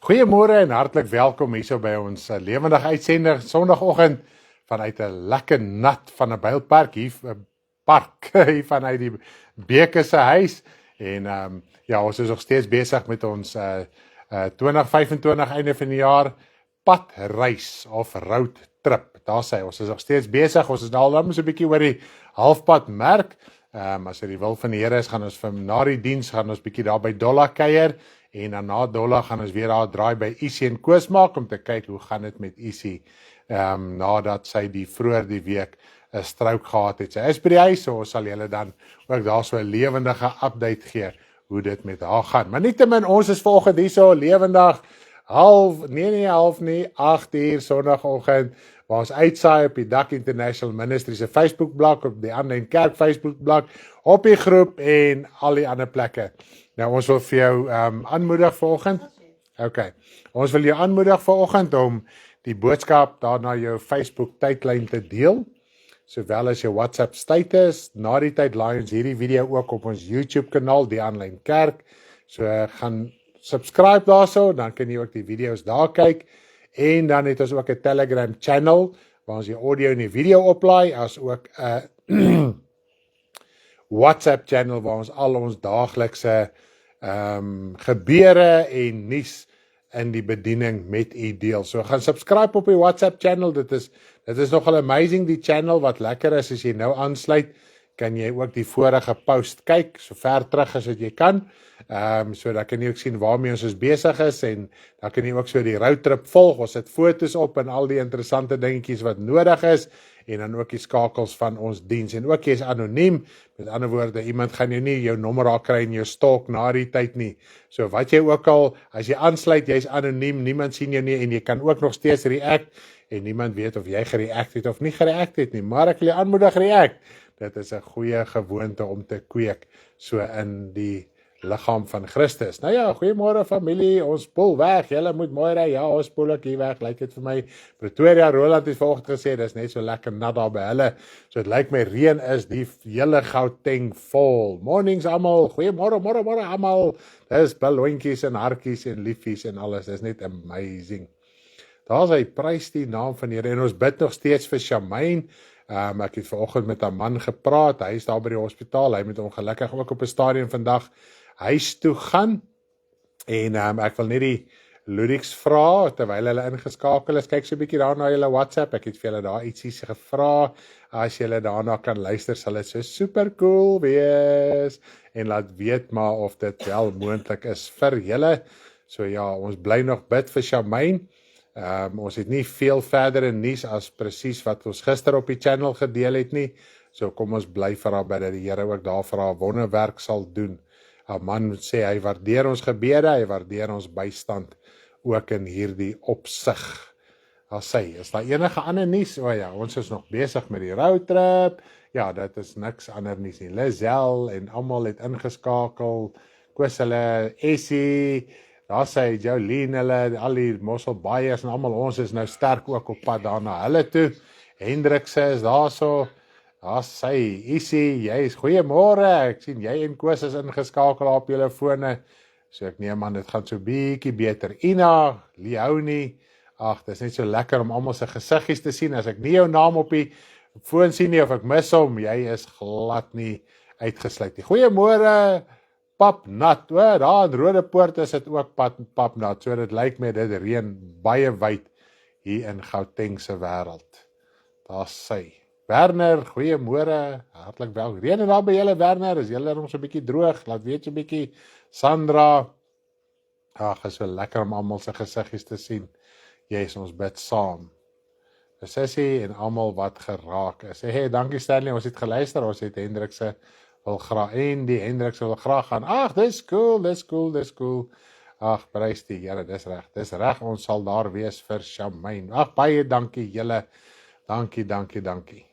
Goeiemôre en hartlik welkom hierso by ons lewendige uitsending Sondagoggend vanuit 'n lekker nat van 'n Bylpark hier park hier vanuit die Beke se huis en ja, ons is nog steeds besig met ons 2025 einde van die jaar padreis of road trip. Daar sê ons is nog steeds besig. Ons is nou al so 'n bietjie oor die halfpad merk. As dit die wil van die Here is, gaan ons vir na die diens gaan ons bietjie daar by Dolla kuier. En dan na Dolla gaan ons weer daar draai by Isie en Koos maak om te kyk hoe gaan dit met Isie nadat sy vroeër die week 'n stroke gehad het. Sy is by die huis, so ons sal julle dan ook daar so 'n lewendige update gee hoe dit met haar gaan. Maar nietemin, ons is vanoggend hierso lewendig 8:30 Sondagoggend waar ons uitsaai op die Dak International Ministry se Facebookblad, op die Aanlyn Kerk Facebookblad, op die groep en al die ander plekke. Nou ons wil vir jou aanmoedig vanoggend. Okay. Ons wil jou aanmoedig vanoggend om die boodskap daar na jou Facebook tydlyn te deel, sowel as jou WhatsApp status. Na die tyd laai ons hierdie video ook op ons YouTube kanaal, die Aanlyn Kerk. So gaan subscribe daarso, dan kan jy ook die video's daar kyk. En dan het ons ook 'n Telegram channel waar ons die audio en die video oplaai, as ook 'n WhatsApp channel waar ons al ons daaglikse gebeure en nuus in die bediening met u deel. So gaan subscribe op die WhatsApp channel. Dit is nogal amazing, die channel. Wat lekker is, as jy nou aansluit, kan jy ook die vorige post kyk, so ver terug as wat jy kan. So dan kan jy ook sien waarmee ons is besig is, en dan kan jy ook so die roadtrip volg. Ons het foto's op en al die interessante dingetjies wat nodig is, en dan ook die skakels van ons diens, en ook jy is anoniem. Met ander woorde, iemand gaan jou nie jou nommer daar kry en jou stalk na die tyd nie. So wat jy ook al, as jy aansluit, jy is anoniem, niemand sien jou nie, en jy kan ook nog steeds react, en niemand weet of jy gereact het of nie gereact het nie, maar ek wil jou aanmoedig react. Dit is 'n goeie gewoonte om te kweek, so in die liggaam van Christus. Nou ja, goeiemôre familie, ons spoel weg, julle moet mooi ry. Ja, ons spoel ek hier weg, lyk dit vir my. Pretoria, Roland het vanoggend gesê, dis net so lekker nat daar by hulle, so dit lyk my reën is die hele Gauteng vol. Mornings almal, goeiemôre, môre almal, dis balloontjies en hartjies en liefies en alles, dis net amazing. Daar is hy, prys die naam van die Here, en ons bid nog steeds vir Shamaine. Ek het vanoggend met 'n man gepraat, hy is daar by die hospitaal, hy moet ongelukkig ook op 'n stadium vandag huis toe gaan, en ek wil net die Ludix vra, terwyl hulle ingeskakel is, kyk so 'n bietjie daar na julle WhatsApp, ek het vir julle daar ietsie gevra, as julle daarna kan luister, sal dit so super cool wees, en laat weet maar of dit wel moontlik is vir julle. So ja, ons bly nog bid vir Shamaine. Ons het nie veel verder in nuus as presies wat ons gister op die channel gedeel het nie, so kom ons bly vir haar, dat die Here ook daar vir haar wonderwerk sal doen. 'n Man sê hy waardeer ons gebede, hy waardeer ons bystand ook in hierdie opsig. As sy, is daar enige ander nuus? O ja, ons is nog besig met die roadtrip. Ja, dit is niks ander nuus nie. Lizelle en almal het ingeskakel. Koos hulle, Essie, daar sê Jolene, hulle, al die Mosselbaaiers en almal, ons is nou sterk ook op pad daarna hulle toe. Hendrikse is daarso. Daar sê Isie, jy is goeiemôre. Ek sien jy en Koos is ingeskakel op julle fone. So ek neem aan dit gaan so bietjie beter. Ina, Leonie, ag, dit is net so lekker om almal se gesiggies te sien. As ek nie jou naam op die foon sien nie, of ek mis hom, jy is glad nie uitgesluit nie. Goeiemôre, Papnat, daar in Rodepoort is dit ook papnat, so dit lyk my dit reën baie wyd hier in Gauteng se wêreld. Daar sê Werner, goeiemôre, hartlik welkom. Reën daar by julle, Werner, is julle nog so 'n bietjie droog, laat weet so 'n bietjie. Sandra, ag, is so lekker om almal se gesiggies te sien. Yes, ons bid saam. Sessie en almal wat geraak is. Hey, dankie Stanley, ons het geluister, ons het Hendrikse wil graag, en die Hendrikse wil graag gaan. Ag, dis cool. Ag, prys die Here, dis reg, ons sal daar wees vir Shamaine. Ag, baie dankie julle, dankie.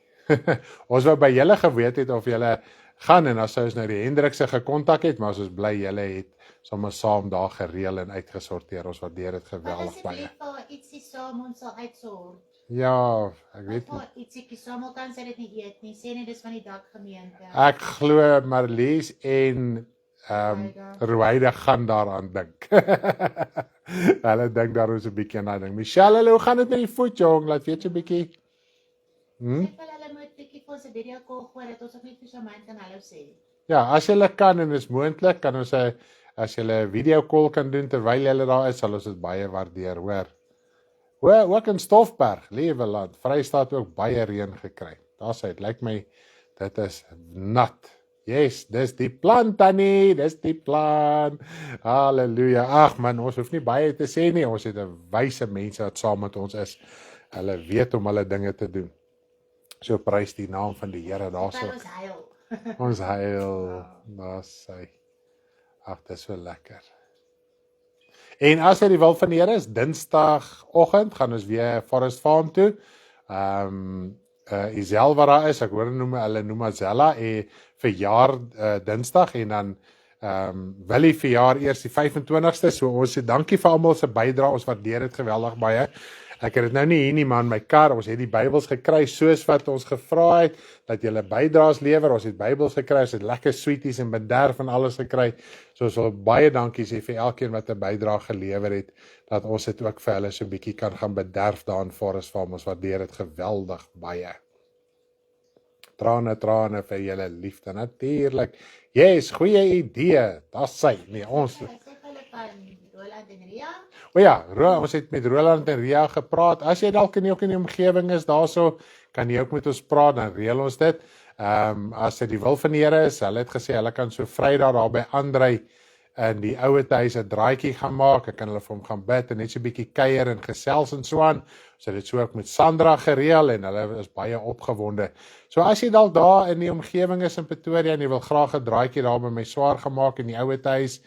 Ons wou by julle geweet het of julle gaan, en as ons nou die Hendrikse gekontak het, maar as ons bly julle het sommer saam daar gereël en uitgesorteer, ons waardeer dit geweldig baie. Ietsie saam ons sal uitsort. Ja, ek weet nie. Ietsie saam kan sy dit nie eet nie, sê net dis van die dakgemeente. Ek glo Marlies en Ruwaida gaan daaraan dink. Hulle dink daar is 'n bietjie aan daai ding. Michelle, hoe gaan dit met die voet, jong? Laat weet jy bietjie. Ek wil hulle moet bietjie vir ons 'n video call gooi dat ons ook net vir Shamaine kan hallo sê. Ja, as jy kan en is moontlik, kan ons as jy 'n video call kan doen terwyl jy daar is, sal ons dit baie waardeer, hoor. Ook in Stoffberg, liewe land, Vrystaat ook baie reën gekry. Daar sê dit lyk my dit is nat. Yes, dis die plan Tannie, dis die plan. Halleluja. Ag man, ons hoef nie baie te sê nie. Ons het 'n wyse mense wat saam met ons is. Hulle weet om hulle dinge te doen. So prys die naam van die Here daarso. Ons huil. Ons huil. Daar sê. Ag, dis so lekker. En as dit die wil van die Here is, Dinsdagoggend gaan ons weer Forest Farm toe. Isel wat daar is, ek hoor hulle noem Zella verjaar Dinsdag en dan Willie verjaar eers die 25ste. So ons sê dankie vir almal se bydrae, ons waardeer dit geweldig baie. Ek het dit nou nie hier nie man, my kar, ons het die Bybels gekry soos wat ons gevra het, dat julle bydraes lewer, ons het Bybels gekry, ons het lekker sweeties en bederf en alles gekry, so ons wil baie dankie sê vir elkeen wat 'n bydrae gelewer het, dat ons dit ook vir hulle so 'n bietjie kan gaan bederf daar in Forest Farm, ons waardeer dit geweldig baie. Trane vir julle liefde, natuurlik. Yes, goeie idee, dat sê, nee, ons... Ek sê vir hulle van Roland en Ria. O ja, ons het met Roland en Ria gepraat. As jy dalk in die omgewing is daarso, kan jy ook met ons praat, dan reël ons dit. As dit die wil van die Here is, hulle het gesê hulle kan so Vrydag daar by Andrei in die ouer huis 'n draaitjie gaan maak. Ek kan hulle vir hom gaan bid en net so 'n bietjie kuier en gesels en so aan. So dit so ook met Sandra gereël en hulle is baie opgewonde. So as jy dalk daar in die omgewing is in Pretoria en jy wil graag 'n draaitjie daar by my swaar gemaak in die ouer huis,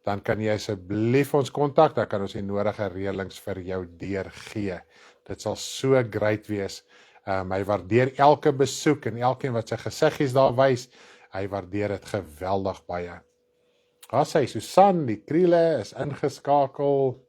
dan kan jy asseblief ons kontak, dan kan ons die nodige reëlings vir jou deurgee. Dit sal so great wees. Hy waardeer elke besoek en elkeen wat sy gesiggies daar wys, hy waardeer dit geweldig baie. As hy Susan, die kriele is ingeskakel,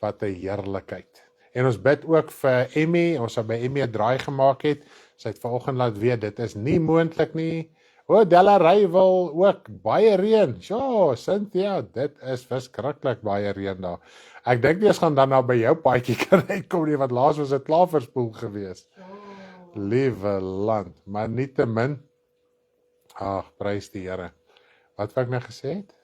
wat 'n heerlikheid. En ons bid ook vir Emmy, ons het by Emmy 'n draai gemaak het, sy het vanoggend laat weet, dit is nie moontlik nie. Delarey wil ook baie reën. Ja, Cynthia, dit is verskriklik baie reën daar. Ek dink jy gaan dan nou by jou paadjie kan uitkom nie, want laas was dit klaar verspoel gewees. Liewe land, maar nietemin. Ag, prys die Here. Wat wou ek nou gesê het?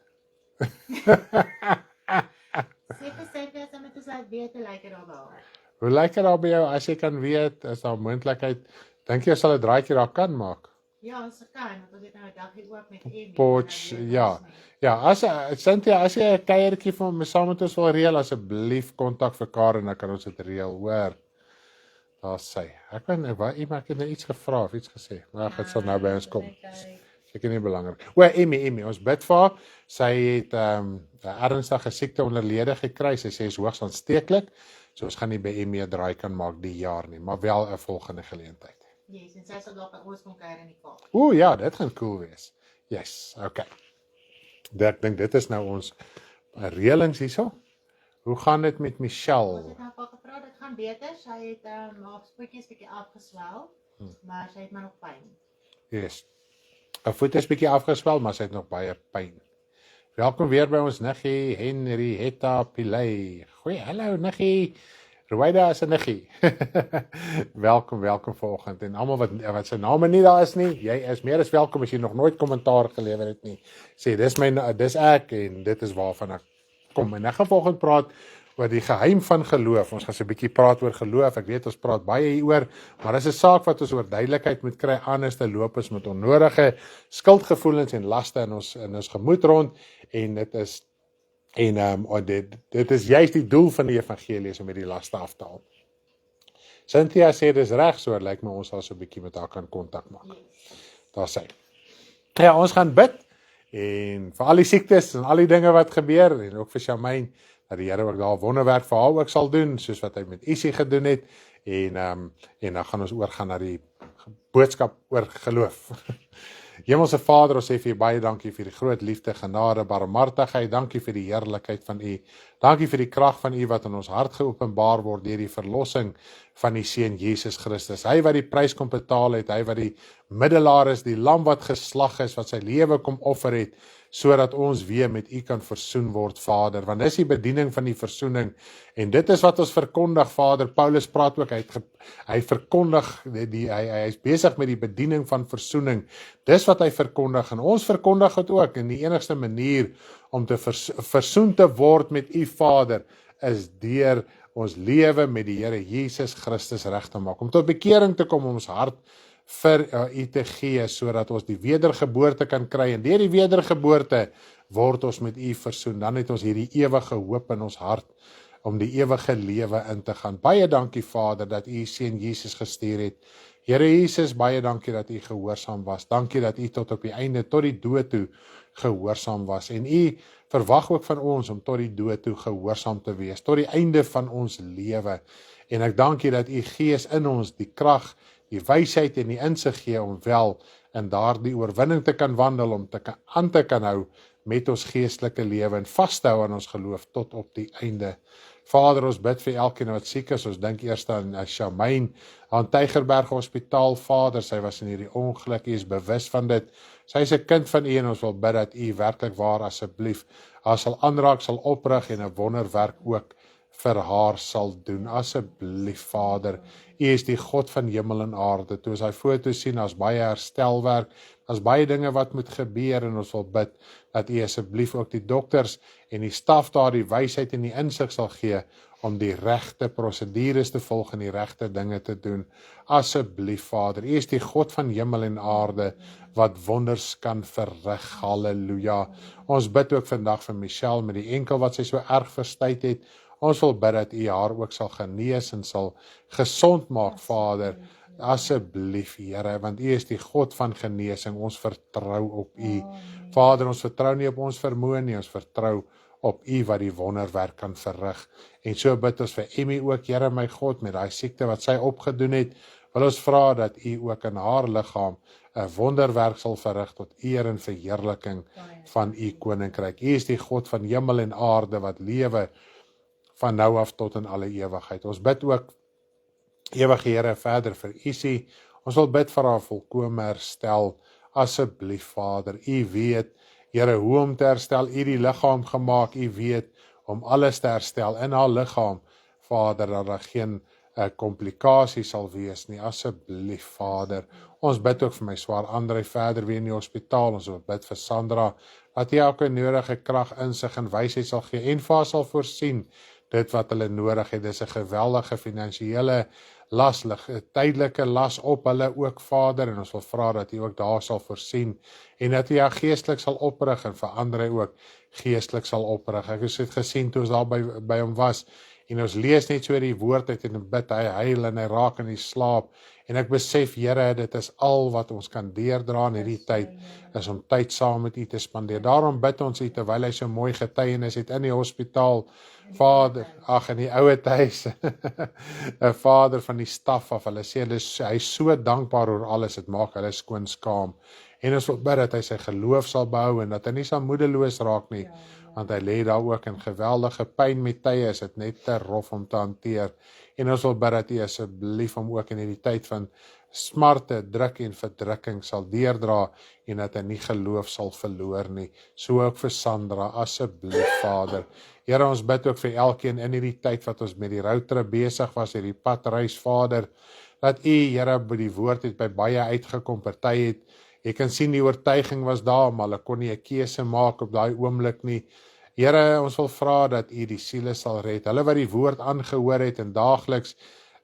Sê as met ons laat weet, lyk dit daar wel. Hoe lyk dit daar by jou, as jy kan weet, is daar moontlikheid, dink jy sal 'n draaitjie daar kan maak? Ja, ons kan, want ons het nou 'n dagie oop met Emmy. Potch, ja. Ja, Cynthia, as jy 'n kuiertjie vir my saam met ons wil reël, asseblief kontak vir Karen, dan kan ons dit reël, hoor. Daar sê. Ek het nou iets gevra of iets gesê, maar ek sal nou by ons kom. Seker nie belangrik. Emmy, ons bid vir haar. Sy het 'n ernstige siekte onderlede gekry. Sy sê is hoogs aansteeklik. So ons gaan nie by Emmy 'n draai kan maak die jaar nie, maar wel 'n volgende geleentheid. Yes, en sy sal dalk by ons kom kuier in die Kaap. Ja, dit gaan cool wees. Yes, okay. Ek dink dit is nou ons reëlings hierso. Hoe gaan dit met Michelle? Ons het nou al gepraat, dit gaan beter. Sy het haar voetjies bietjie afgeswel, maar sy het maar nog pyn. Yes. 'n Voet is bietjie afgeswel, maar sy het nog baie pyn. Welkom weer by ons niggie Henrietta Pillay. Goeie, hallo niggie. Ruwaida is 'n niggie. welkom vanoggend en almal wat sy name nie daar is nie. Jy is meer as welkom as jy nog nooit kommentaar gelewer het nie. Sê dis ek en dit is waarvan ek kom. En ek gaan vanoggend praat oor die geheim van geloof. Ons gaan so 'n bietjie praat oor geloof. Ek weet ons praat baie hieroor, maar dis 'n saak wat ons oor duidelikheid moet kry, anders te loop ons met onnodige skuldgevoelens en laste in ons gemoed rond en dit is dit is juist die doel van die evangelie om hierdie laste af te haal. Cynthia sê dis reg, so lyk my ons sal so 'n bietjie met haar kan kontak maak. Daar sê. Ja, ons gaan bid en vir al die siektes en al die dinge wat gebeur en ook vir Shamaine dat die Here ook daar wonderwerk vir haar ook sal doen, soos wat hy met Isie gedoen het en dan gaan ons oorgaan na die boodskap oor geloof. Hemelse Vader, ons sê vir U baie dankie vir die groot liefde, genade, barmhartigheid. Dankie vir die heerlikheid van U. Dankie vir die krag van U wat in ons hart geopenbaar word deur die verlossing van die Seun Jesus Christus. Hy wat die prys kom betaal het, hy wat die middelaar is, die lam wat geslag is, wat sy lewe kom offer het, sodat ons weer met U kan versoen word, Vader. Want dis die bediening van die versoening. En dit is wat ons verkondig, Vader. Paulus praat ook, hy verkondig, hy is besig met die bediening van versoening. Dis wat hy verkondig, en ons verkondig het ook, en die enigste manier om te versoen te word met U, Vader, is deur ons lewe met die Here Jesus Christus reg te maak, om tot bekering te kom, om ons hart vir U te gee, sodat ons die wedergeboorte kan kry, en deur die wedergeboorte word ons met U versoen. Dan het ons hierdie ewige hoop in ons hart, om die ewige lewe in te gaan. Baie dankie, Vader, dat U Seun Jesus gestuur het. Here Jesus, baie dankie dat U gehoorsaam was. Dankie dat U tot op die einde, tot die dood toe gehoorsaam was. En U verwag ook van ons om tot die dood toe gehoorsaam te wees, tot die einde van ons lewe. En ek dank U dat U Gees in ons die krag, die wysheid en die insig gee om wel in daardie oorwinning te kan wandel, om aan te kan hou met ons geestelike lewe en vas te hou aan ons geloof tot op die einde. Vader, ons bid vir elkeen wat siek is. Ons dink eers aan Shamaine aan Tygerberg Hospitaal. Vader, sy was in hierdie ongeluk, U is bewus van dit. Sy is 'n kind van U en ons wil bid dat U werklik waar asseblief haar sal aanraak, sal oprig en 'n wonderwerk ook vir haar sal doen. Asseblief, Vader, U is die God van hemel en aarde. Toe ons hy foto sien, daar's baie herstelwerk, daar's baie dinge wat moet gebeur, en ons wil bid dat U asseblief ook die dokters en die staf daar die wysheid en die insig sal gee om die regte prosedures te volg en die regte dinge te doen. Asseblief, Vader, U is die God van hemel en aarde wat wonders kan verrig. Halleluja. Ons bid ook vandag vir Michelle met die enkel wat sy so erg verstuit het. Ons wil bid dat U haar ook sal genees en sal gesond maak, Vader. Asseblief, Here, want U is die God van genesing. Ons vertrou op U. Vader, ons vertrou nie op ons vermoë nie, ons vertrou op U wat die wonderwerk kan verrig. En so bid ons vir Emmy ook, Here my God, met daai siekte wat sy opgedoen het, wil ons vra dat U ook in haar liggaam 'n wonderwerk sal verrig tot eer en verheerliking van U koninkryk. U is die God van hemel en aarde wat lewe van nou af tot in alle ewigheid. Ons bid ook, ewige Here, verder vir Isie. Ons wil bid vir haar volkome herstel. Asseblief, Vader, U weet, Here, hoe om te herstel. U die liggaam gemaak, U weet om alles te herstel in haar liggaam, Vader, dat daar geen komplikasie sal wees nie. Asseblief, Vader. Ons bid ook vir my swaar André verder weer in die hospitaal. Ons wil bid vir Sandra, dat hy elke nodige krag, insig en wysheid sal gee en vir haar sal voorsien dit wat hulle nodig het. Dis 'n geweldige finansiële las, 'n tydelike las op hulle ook, Vader, en ons wil vra dat U ook daar sal voorsien en dat U haar geestelik sal oprig en vir André ook geestelik sal oprig. Ek het gesien toe ons daar by hom was en ons lees net so die woord uit en bid, hy huil en hy raak in die slaap. En ek besef, Here, dit is al wat ons kan deurdra in hierdie tyd, is om tyd saam met U te spandeer. Daarom bid ons U, terwyl hy so mooi getuienis het in die hospitaal, Vader, in die ouer huis, 'n Vader van die staf af, hulle sê, hy is so dankbaar oor alles, dit maak hulle skoon skaam. En ons wil bid dat hy sy geloof sal behou en dat hy nie sal moedeloos raak nie, want hy lê daar ook in geweldige pyn met tye, is dit net te rof om te hanteer. En ons wil bid dat U asseblief hom ook in hierdie tyd van smarte, druk en verdrukking sal deurdra en dat hy nie geloof sal verloor nie. So ook vir Sandra, asseblief, Vader. Here, ons bid ook vir elkeen in hierdie tyd wat ons met die roadtrip besig was, hierdie padreis, Vader, dat U, Here, by die woord het by baie uitgekom, party het, jy kan sien die oortuiging was daar, maar hulle kon nie 'n keuse maak op daai oomblik nie. Here, ons wil vra dat U die siele sal red, hulle wat die woord aangehoor het en daagliks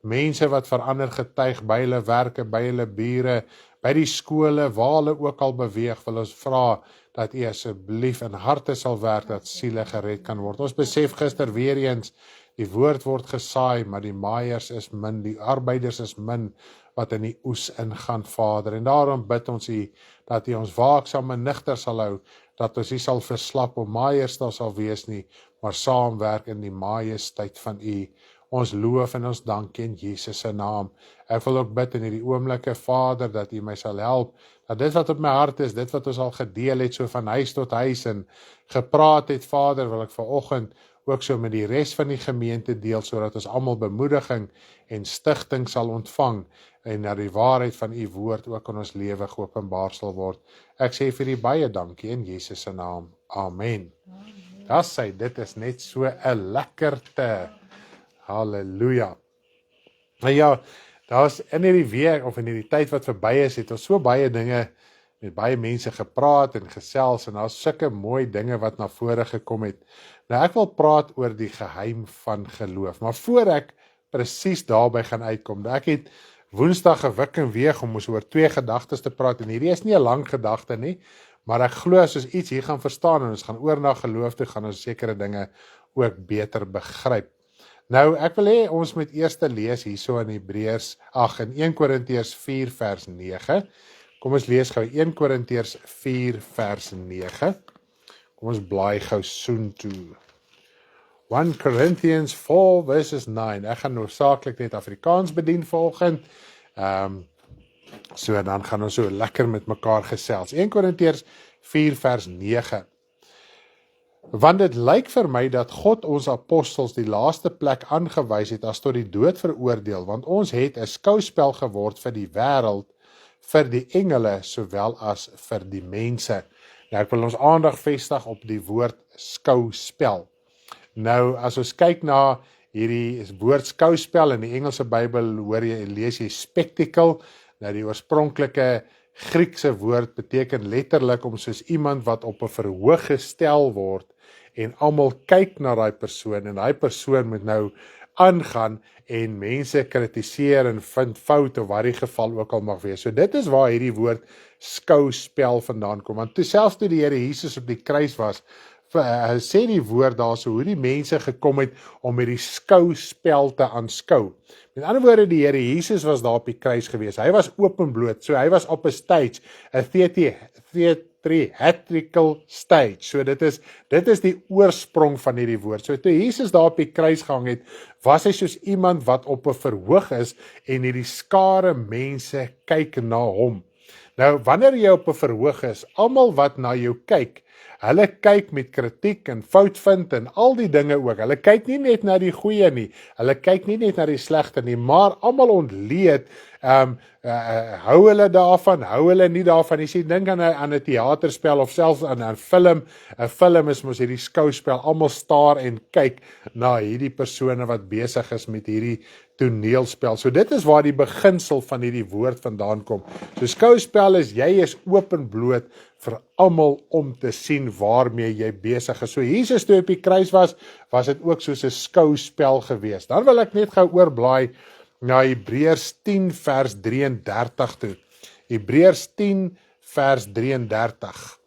mense wat verander getuig by hulle werke, by hulle bure, by die skole, waar hulle ook al beweeg, wil ons vra dat U asseblief in harte sal werk dat siele gered kan word. Ons besef gister weer eens, die woord word gesaai, maar die maaiers is min, die arbeiders is min wat in die oes ingaan, Vader. En daarom bid ons U dat U ons waaksaam en nigter sal hou, dat ons nie sal verslap om maaiers sal wees nie, maar saamwerk in die majesteit van U. Ons loof en ons dank in Jesus se naam. Ek wil ook bid in hierdie oomblikke, Vader, dat U my sal help, dat dit wat op my hart is, dit wat ons al gedeel het, so van huis tot huis en gepraat het, Vader, wil ek vanoggend ook so met die res van die gemeente deel, sodat ons almal bemoediging en stigting sal ontvang en dat die waarheid van u woord ook in ons lewe geopenbaar sal word. Ek sê vir u baie dankie in Jesus se naam. Amen. Dat sê, dit is net so 'n lekkerte. Halleluja. Nou ja, daar's in hierdie week of in hierdie tyd wat verby is, het ons so baie dinge met baie mense gepraat en gesels en daar's sulke mooi dinge wat na vore gekom het. Nou ek wil praat oor die geheim van geloof, maar voor ek presies daarby gaan uitkom, ek het Woensdag gewik en weeg om ons oor 2 gedagtes te praat en hierdie is nie 'n lang gedagte nie, maar ek glo as ons iets hier gaan verstaan en ons gaan oor na geloof toe, gaan ons sekere dinge ook beter begryp. Nou, ek wil hê ons moet eers lees hierso in in 1 Korintiërs 4 vers 9. Kom ons lees gou 1 Korintiërs 4 vers 9. Kom ons blaai gou soontoe. 1 Corinthians 4 verses 9. Ek gaan noodsaaklik net Afrikaans bedien vanoggend. So dan gaan ons so lekker met mekaar gesels. 1 Korintiërs 4 vers 9. Want dit lyk vir my dat God ons apostels die laaste plek aangewys het as tot die dood veroordeel, want ons het 'n skouspel geword vir die wêreld, vir die engele sowel as vir die mense. Nou ek wil ons aandag vestig op die woord skouspel. Nou as ons kyk na hierdie woord skouspel in die Engelse Bybel, lees jy spectacle. Nou die oorspronklike Griekse woord beteken letterlik om soos iemand wat op 'n verhoog gestel word en almal kyk na daai persoon en daai persoon moet nou aangaan en mense kritiseer en vind fout of wat die geval ook al mag wees. So dit is waar hierdie woord skouspel vandaan kom. Want selfs toe die Here Jesus op die kruis was, sê die woord daarso hoe die mense gekom het om hierdie skouspel te aanskou. Met ander woorde, die Here Jesus was daar op die kruis gewees. Hy was openbloot, so hy was op 'n stage, 'n theatrical stage. So dit is die oorsprong van hierdie woord. So toe Jesus daar op die kruis gehang het, was hy soos iemand wat op 'n verhoog is en hierdie skare mense kyk na hom. Nou, wanneer jy op 'n verhoog is, almal wat na jou kyk, hulle kyk met kritiek en fout vind en al die dinge ook. Hulle kyk nie net na die goeie nie, hulle kyk nie net na die slegte nie, maar almal ontleed, hou hulle daarvan, hou hulle nie daarvan. Jy sien, dink aan 'n teaterspel of selfs aan 'n film. 'n Film is mos hierdie skouspel, almal staar en kyk na hierdie persone wat besig is met hierdie toneelspel. So dit is waar die beginsel van hierdie woord vandaan kom. So skouspel is, jy is openbloot vir almal om te sien waarmee jy besig is. So Jesus toe op die kruis was dit ook soos 'n skouspel gewees. Dan wil ek net gou oorblaai na Hebreërs 10 vers 33 toe. Hebreërs 10 vers 33.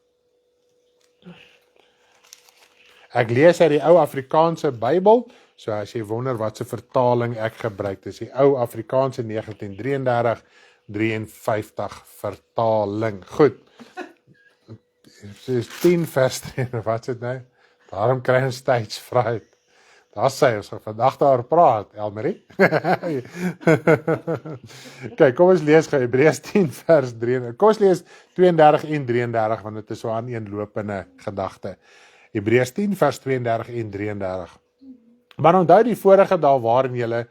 Ek lees uit die ou Afrikaanse Bybel. So as jy wonder wat se vertaling ek gebruik, dis die ou Afrikaanse 1933-53 vertaling. Goed. Dis 10 vers 3, wat is dit nou? Daarom kry ons stage fright. Daar sê ons vandag daar praat, Elmarie. Kyk, kom ons lees gou Hebreërs 10 vers 3. Kom ons lees 32 en 33 want dit is so 'n aaneenlopende gedagte. Hebreërs 10 vers 32 en 33. Maar onthou die vorige dae waarin julle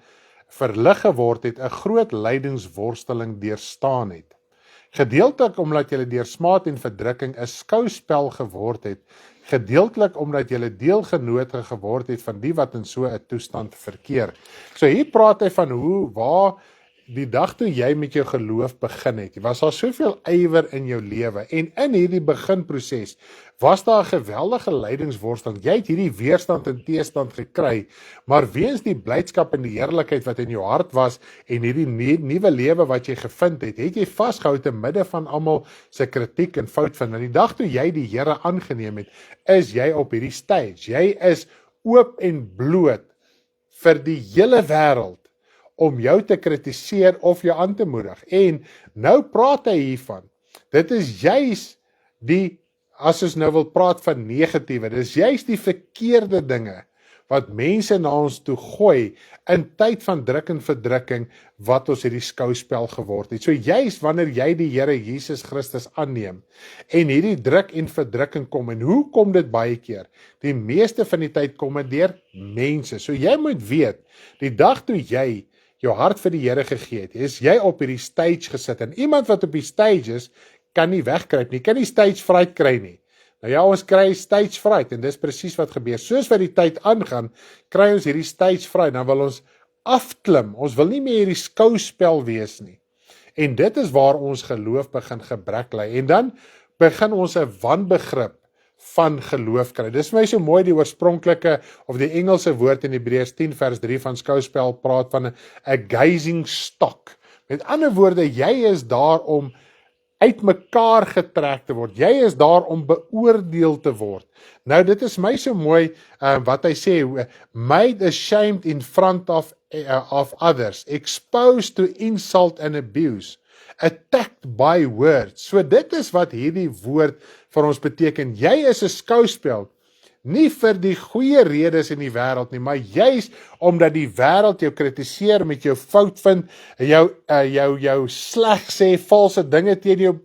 verlig geword het, 'n groot lydingsworsteling deurstaan het. Gedeeltelik omdat julle deur smaad en verdrukking 'n skouspel geword het, gedeeltelik omdat julle deelgenote geword het van die wat in so 'n toestand verkeer. So hier praat hy van waar die dag toe jy met jou geloof begin het, was daar soveel ywer in jou lewe en in hierdie beginproses was daar 'n geweldige lydingsworsteling. Jy het hierdie weerstand en teestand gekry, maar weens die blydskap en die heerlikheid wat in jou hart was en hierdie nuwe lewe wat jy gevind het, het jy vasgehou te midde van almal se kritiek en fout vind. En die dag toe jy die Here aangeneem het, is jy op hierdie stage. Jy is oop en bloot vir die hele wêreld om jou te kritiseer of jou aan te moedig. En nou praat hy hiervan. Dit is juis as ons nou wil praat van negatiewe, dit is juis die verkeerde dinge wat mense na ons toe gooi in tyd van druk en verdrukking wat ons hierdie skouspel geword het. So juist wanneer jy die Here Jesus Christus aanneem en hierdie druk en verdrukking kom, en hoe kom dit baie keer? Die meeste van die tyd kom dit deur mense. So jy moet weet, die dag toe jy jou hart vir die Here gegee het, is jy op hierdie stage gesit, en iemand wat op die stage is, kan nie wegkruip nie, kan nie stage fright kry nie. Nou ja, ons kry stage fright, en dis presies wat gebeur. Soos wat die tyd aangaan, kry ons hierdie stage fright, dan wil ons afklim, ons wil nie meer hierdie skouspel wees nie. En dit is waar ons geloof begin gebrek lê, en dan begin ons 'n wanbegrip van geloof kry. Dis vir my so mooi, die oorspronklike of die Engelse woord in Hebreërs 10 vers 3 van skouspel praat van 'n gazing stock. Met ander woorde, jy is daar om uitmekaar getrek te word. Jy is daar om beoordeel te word. Nou dit is my so mooi wat hy sê, made ashamed in front of others, exposed to insult and abuse, attacked by words. So dit is wat hierdie woord vir ons beteken. Jy is 'n skouspel, nie vir die goeie redes in die wêreld nie, maar juis omdat die wêreld jou kritiseer, met jou fout vind, jou sleg sê, valse dinge teen jou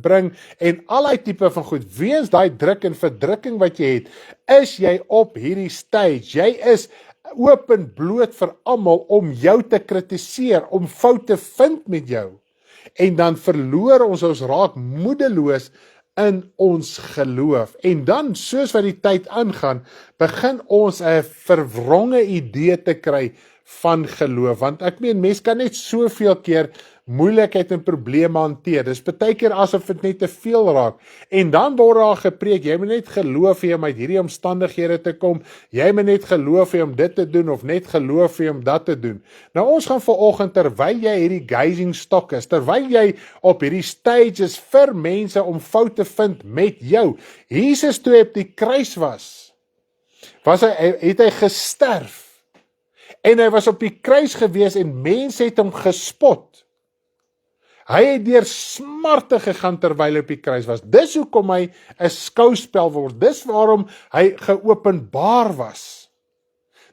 bring, en allerlei tipe van goed. Weens daai druk en verdrukking wat jy het, is jy op hierdie stage. Jy is oop en bloot vir almal om jou te kritiseer, om foute vind met jou. En dan verloor ons raak moedeloos in ons geloof. En dan, soos wat die tyd aangaan, begin ons 'n verwronge idee te kry van geloof. Want ek meen, mens kan net soveel keer moeilikheid en probleme hanteer. Dis baie keer asof dit net te veel raak. En dan word daar gepreek, jy moet net geloof hê om uit hierdie omstandighede te kom. Jy moet net geloof hê om dit te doen, of net geloof hê om dat te doen. Nou ons gaan vanoggend, terwyl jy hierdie gazing stock is, terwyl jy op hierdie stage is vir mense om fout te vind met jou. Jesus toe hy op die kruis het hy gesterf. En hy was op die kruis gewees en mense het hom gespot. Hy het deur smarte gegaan terwyl hy op die kruis was. Dis hoekom hy 'n skouspel word. Dis waarom hy geopenbaar was.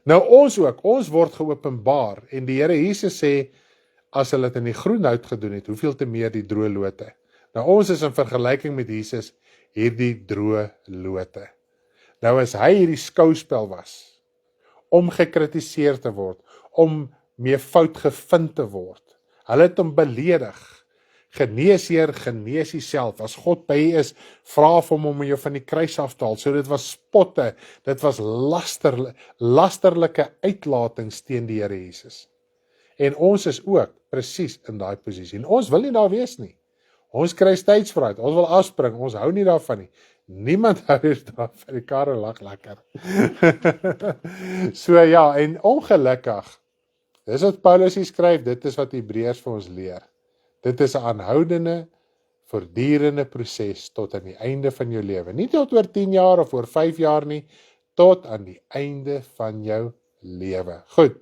Nou ons ook, ons word geopenbaar. En die Here Jesus sê, as hulle dit in die groen hout gedoen het, hoeveel te meer die droë lote. Nou ons is in vergelyking met Jesus hierdie droë lote. Nou as hy hierdie skouspel was, om gekritiseer te word, om mee fout gevind te word. Hulle het hom beledig. Geneesheer, genees jouself. As God by jy is, vra vir hom om jou van die kruis af te haal. So dit was spotte, dit was lasterlike uitlatings teen die Here Jesus. En ons is ook presies in daai posisie. En ons wil nie daar wees nie. Ons kry stage fright, ons wil afspring, ons hou nie daarvan nie. Niemand hou daar vir die karre lag lekker. So ja, en ongelukkig, dis wat Paulus hier skryf, dit is wat Hebreërs vir ons leer. Dit is 'n aanhoudende, voortdurende proses tot aan die einde van jou lewe. Nie tot oor 10 jaar of oor 5 jaar nie, tot aan die einde van jou lewe. Goed,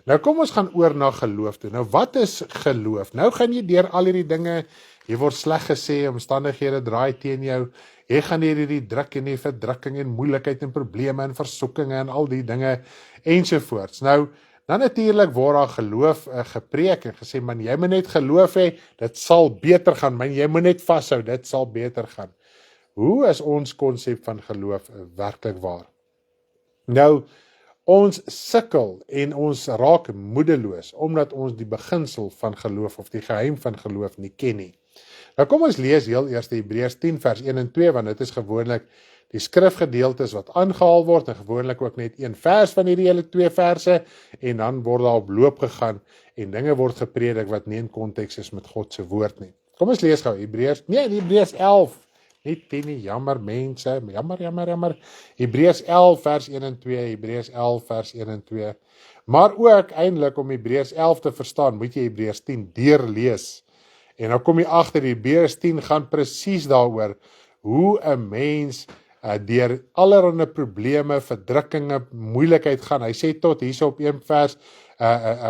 nou kom ons gaan oor na geloof toe. Nou wat is geloof? Nou gaan jy deur al hierdie dinge, jy word sleg gesê, omstandighede draai teen jou, jy gaan hierdie druk en die verdrukking en moeilikheid en probleme en versoekinge en al die dinge ensovoorts. Nou, dan natuurlik word daar geloof gepreek en gesê, man, jy moet net geloof hê, dit sal beter gaan, man, jy moet net vashou, dit sal beter gaan. Hoe is ons konsep van geloof werklik waar? Nou, ons sukkel en ons raak moedeloos, omdat ons die beginsel van geloof of die geheim van geloof nie ken nie. Nou kom ons lees heel eers Hebreërs 10 vers 1 en 2, want dit is gewoonlik die skrifgedeeltes wat aangehaal word, en gewoonlik ook net een vers van hierdie hele 2 verse, en dan word daar op loop gegaan, en dinge word gepredik wat nie in konteks is met God se woord nie. Kom ons lees gou, Hebreërs 11, nie 10 nie, jammer mense, jammer. Hebreërs 11 vers 1 en 2, Hebreërs 11 vers 1 en 2. Maar ook eintlik om Hebreërs 11 te verstaan, moet jy Hebreërs 10 deurlees. En dan kom jy agter, Hebreërs 10 gaan presies daaroor hoe 'n mens deur allerlei probleme, verdrukkinge, moeilikheid gaan. Hy sê tot hierso op een vers,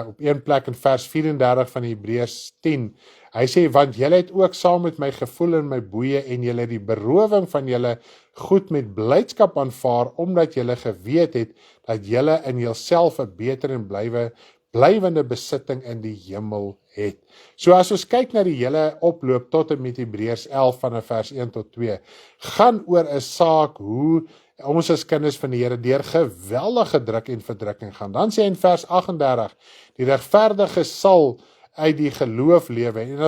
op een plek in vers 34 van Hebreërs 10, Hy sê, want julle het ook saam met my gevoel in my boeye en julle het die berowing van julle goed met blydskap aanvaar, omdat julle geweet het, dat julle in julself 'n beter en blywende besitting in die hemel het. So as ons kyk na die hele oploop tot en met Hebreërs 11 vanaf vers 1 tot 2, gaan oor 'n saak hoe ons as kinders van die Here deur geweldige druk en verdrukking gaan. Dan sê hy in vers 38, die regverdige sal uit die geloof lewe, en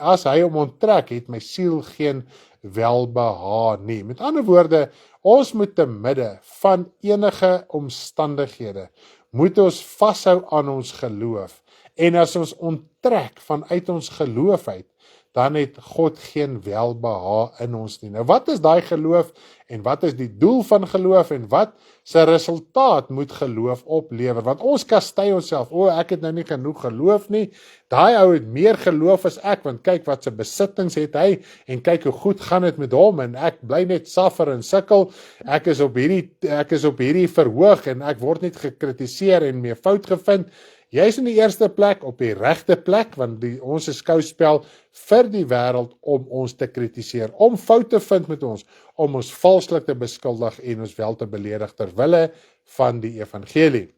as hy hom onttrek, het my siel geen welbehae nie. Met ander woorde, ons moet te midde van enige omstandighede, moet ons vashou aan ons geloof, en as ons onttrek vanuit ons geloof uit, dan het God geen welbehae in ons nie. Nou wat is daai geloof, en wat is die doel van geloof, en wat se resultaat moet geloof oplewer? Want ons kastei onsself, ek het nou nie genoeg geloof nie, daai ou het meer geloof as ek, want kyk wat se besittings het hy, en kyk hoe goed gaan dit met hom, en ek bly net suffer en sukkel, ek is op hierdie verhoog, en ek word net gekritiseer en mee fout gevind. Jy is in die eerste plek, op die regte plek, want ons is skouspel vir die wêreld om ons te kritiseer, om fout te vind met ons, om ons valslik te beskuldig en ons wel te beledig ter wille van die evangelie.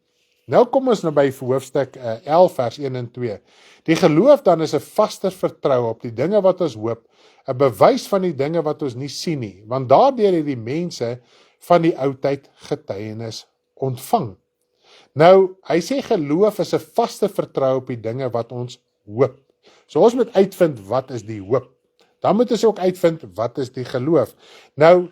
Nou kom ons nou by hoofstuk 11 vers 1 en 2. Die geloof dan is 'n vaste vertroue op die dinge wat ons hoop, 'n bewys van die dinge wat ons nie sien nie, want daardeur het die mense van die ou tyd getuienis ontvang. Nou, hy sê geloof is 'n vaste vertroue op die dinge wat ons hoop. So ons moet uitvind wat is die hoop. Dan moet ons ook uitvind wat is die geloof. Nou,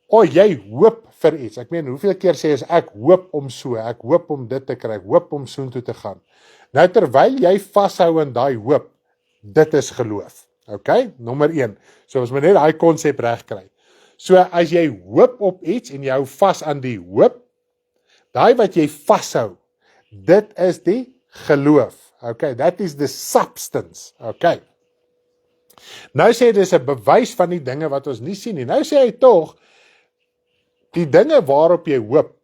jy hoop vir iets. Ek meen, hoeveel keer sê as ek hoop om so, ek hoop om dit te kry, ek hoop om soontoe te gaan. Nou, terwyl jy vashou in daai hoop, dit is geloof. Okay? Nommer 1. So ons moet net daai konsep reg kry. So as jy hoop op iets en jy hou vas aan die hoop, daai wat jy vashou, dit is die geloof. Okay, that is the substance. Okay. Nou sê hy dis 'n bewys van die dinge wat ons nie sien nie. Nou sê hy tog, die dinge waarop jy hoop,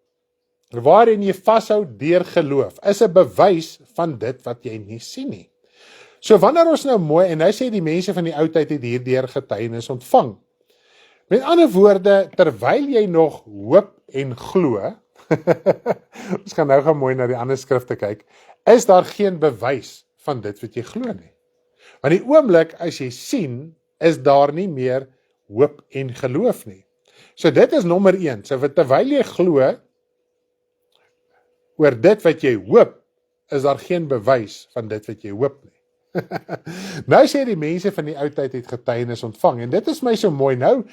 waarin jy vashou deur geloof, is 'n bewys van dit wat jy nie sien nie. So wanneer ons nou mooi, en nou sê die mense van die ou tyd het hierdeur getuienis ontvang. Met ander woorde, terwyl jy nog hoop en glo, ons gaan nou mooi na die ander skrifte kyk, is daar geen bewys van dit wat jy glo nie. Want die oomblik as jy sien, is daar nie meer hoop en geloof nie. So dit is nommer 1. So terwyl jy glo oor dit wat jy hoop, is daar geen bewys van dit wat jy hoop nie. Nou sê die mense van die ou tyd het getuienis ontvang, en dit is my so mooi. Nou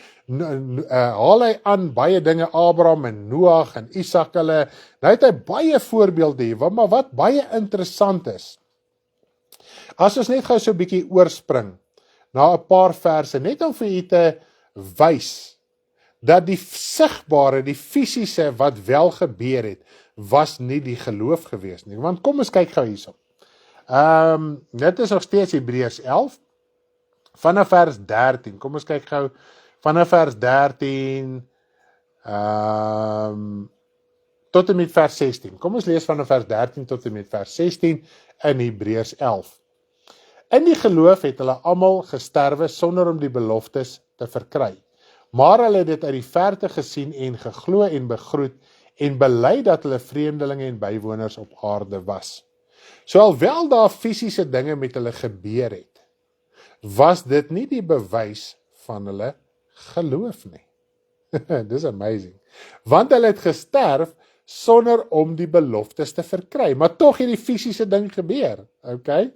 haal hy aan baie dinge, Abraham en Noag en Isak, nou het hy baie voorbeelde hier, maar wat baie interessant is, as ons net gou so 'n bietjie oorspring na 'n paar verse, net om vir u te wys dat die sigbare, die fisiese wat wel gebeur het, was nie die geloof gewees nie. Want kom ons kyk gou hierso. Dit is nog steeds Hebreërs 11 vanaf vers 13. Kom ons kyk gou vanaf vers 13 tot en met vers 16. Kom ons lees vanaf vers 13 tot en met vers 16 in Hebreërs 11. In die geloof het hulle almal gesterwe sonder om die beloftes te verkry. Maar hulle het dit uit die verte gesien en geglo en begroet en bely dat hulle vreemdelinge en bywoners op aarde was. So alwel daar fisiese dinge met hulle gebeur het, was dit nie die bewys van hulle geloof nie. Dis amazing. Want hulle het gesterf sonder om die beloftes te verkry, maar tog het die fisiese ding gebeur. Okay?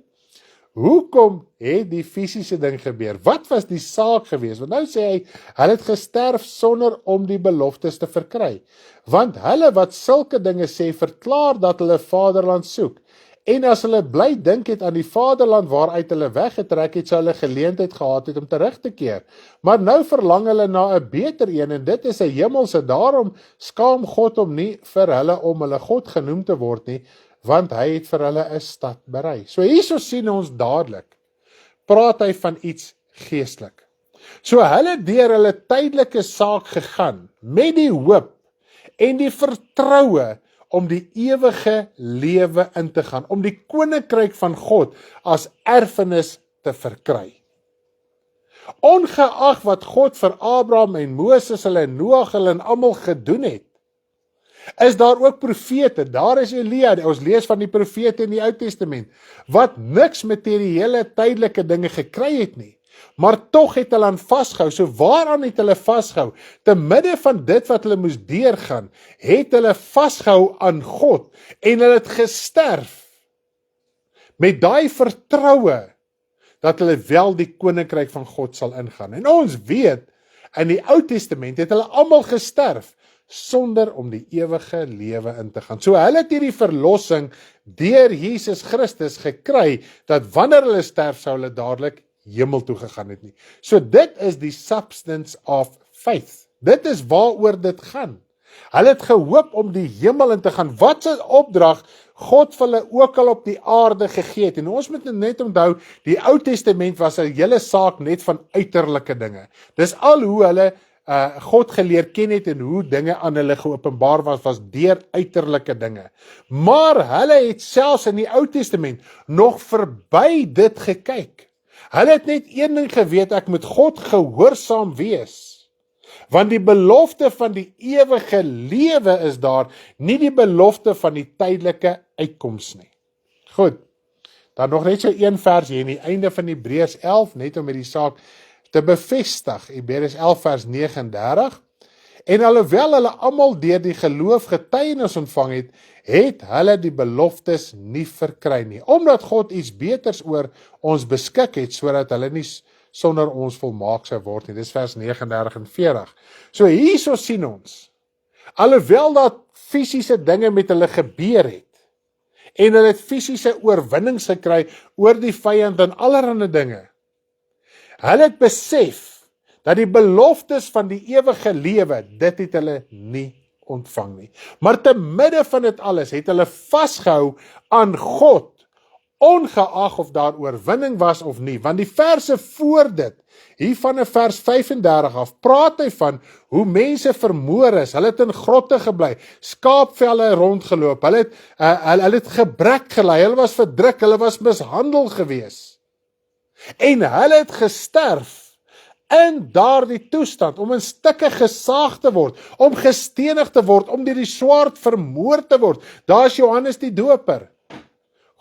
Hoekom het die fisiese ding gebeur? Wat was die saak geweest? Want nou sê hy, hulle het gesterf sonder om die beloftes te verkry. Want hulle wat sulke dinge sê, verklaar dat hulle vaderland soek. En as hulle bly dink het aan die vaderland waaruit hulle weggetrek het, sou hulle geleentheid gehad het om terug te keer. Maar nou verlang hulle na 'n beter een, en dit is 'n hemelse. Daarom skaam God hom nie vir hulle om hulle God genoem te word nie, want hy het vir hulle 'n stad berei. So hierso sien ons dadelik, praat hy van iets geestelik. So hulle deur hulle tydelike saak gegaan, met die hoop en die vertroue om die ewige lewe in te gaan, om die koninkryk van God as erfenis te verkry. Ongeag wat God vir Abraham en Moses hulle en Noag hulle en almal gedoen het, is daar ook profete, daar is Elia, ons lees van die profete in die Ou Testament, wat niks materiële tydelike dinge gekry het nie, maar tog het hulle aan vasgehou. So waaraan het hulle vasgehou? Te midde van dit wat hulle moes deurgaan, het hulle vasgehou aan God, en hulle het gesterf, met daai vertroue, dat hulle wel die koninkryk van God sal ingaan. En ons weet, in die Ou Testament het hulle almal gesterf, sonder om die ewige lewe in te gaan. So hulle het hierdie verlossing deur Jesus Christus gekry, dat wanneer hulle sterf, sou hulle dadelik hemel toe gegaan het nie. So dit is die substance of faith. Dit is waaroor dit gaan. Hulle het gehoop om die hemel in te gaan. Wat 'n opdrag God vir hulle ook al op die aarde gegee het. En ons moet net onthou, die Ou Testament was 'n hele saak net van uiterlike dinge. Dis al hoe hulle God geleer ken het en hoe dinge aan hulle geopenbaar was deur uiterlike dinge. Maar hulle het selfs in die Ou Testament nog verby dit gekyk. Hulle het net een ding geweet, ek moet God gehoorsaam wees. Want die belofte van die ewige lewe is daar, nie die belofte van die tydelike uitkoms nie. Goed, dan nog net so een vers hier in die einde van Hebreërs 11, net om hierdie saak te bevestig, Hebreërs 11 vers 39, en alhoewel hulle almal deur die geloof getuienis ontvang het, het hulle die beloftes nie verkry nie, omdat God iets beters oor ons beskik het, sodat hulle nie sonder ons volmaak sou word nie. Dis vers 39 en 40. So hierso sien ons, alhoewel dat fisiese dinge met hulle gebeur het, en hulle het fisiese oorwinnings gekry oor die vyand en allerlei dinge, hulle het besef dat die beloftes van die ewige lewe, dit het hulle nie ontvang nie. Maar te midde van dit alles het hulle vasgehou aan God, ongeag of daar oorwinning was of nie. Want die verse voor dit, hier van vers 35 af, praat hy van hoe mense vermoor is, hulle het in grotte gebly, skaapvelle rondgeloop, hulle het gebrek gelei, hulle was verdruk, hulle was mishandel gewees. En hulle het gesterf in daardie toestand, om in stukke gesaag te word, om gestenig te word, om deur die swaard vermoor te word. Daar is Johannes die Doper.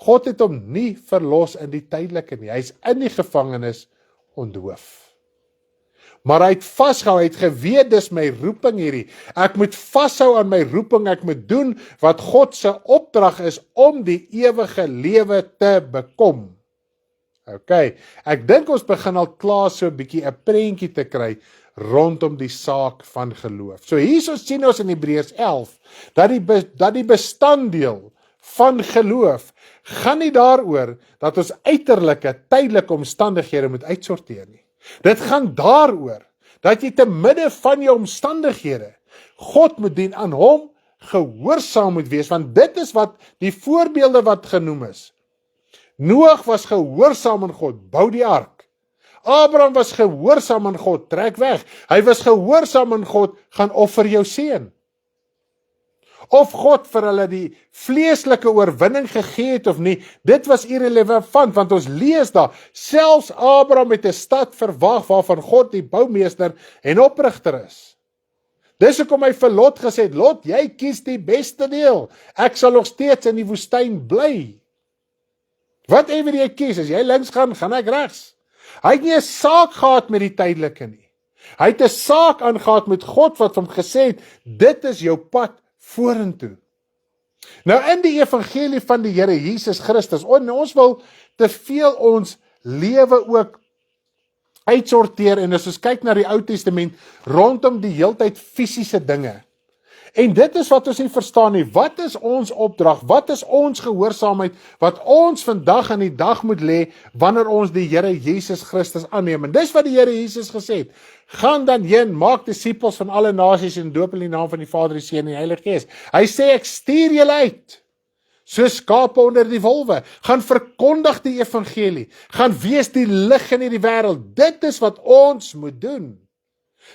God het hom nie verlos in die tydelike nie, hy is in die gevangenis onthoof. Maar hy het vasgehou, hy het geweet, dis my roeping hierdie, ek moet vashou aan my roeping, ek moet doen wat God se opdrag is, om die ewige lewe te bekom. Ok, ek dink ons begin al klaar so 'n bietjie 'n prentjie te kry rondom die saak van geloof. So hierso sien ons in Hebreërs 11 dat die bestanddeel van geloof gaan nie daaroor dat ons uiterlike, tydelike omstandighede moet uitsorteer nie. Dit gaan daaroor dat jy te midde van jou omstandighede God moet dien, aan hom gehoorsaam moet wees, want dit is wat die voorbeelde wat genoem is. Noag was gehoorsaam aan God, bou die ark. Abraham was gehoorsaam aan God, trek weg. Hy was gehoorsaam aan God, gaan offer jou seun. Of God vir hulle die vleeslike oorwinning gegee het of nie, dit was irrelevant, want ons lees daar, selfs Abraham het 'n stad verwag waarvan God die boumeester en oprigter is. Dis hoekom hy vir Lot gesê het, Lot, jy kies die beste deel, ek sal nog steeds in die woestyn bly. Whatever jy kies, as jy links gaan ek regs. Hy het nie 'n saak gehad met die tydelike nie. Hy het 'n saak aangegaan met God wat hom gesê het, dit is jou pad vorentoe. Nou in die evangelie van die Here Jesus Christus, ons wil te veel ons lewe ook uitsorteer, en as ons kyk na die Ou Testament, rondom die heeltyd fisiese dinge. En dit is wat ons nie verstaan nie. Wat is ons opdrag? Wat is ons gehoorsaamheid? Wat ons vandag in die dag moet lê, wanneer ons die Here Jesus Christus aanneem. En dis wat die Here Jesus gesê het. Gaan dan heen, maak disippels van alle nasies en doop in die naam van die Vader, die Seun en die Heilige Gees. Hy sê, ek stuur julle uit, soos skape onder die wolwe. Gaan verkondig die evangelie. Gaan wees die lig in hierdie wêreld. Dit is wat ons moet doen.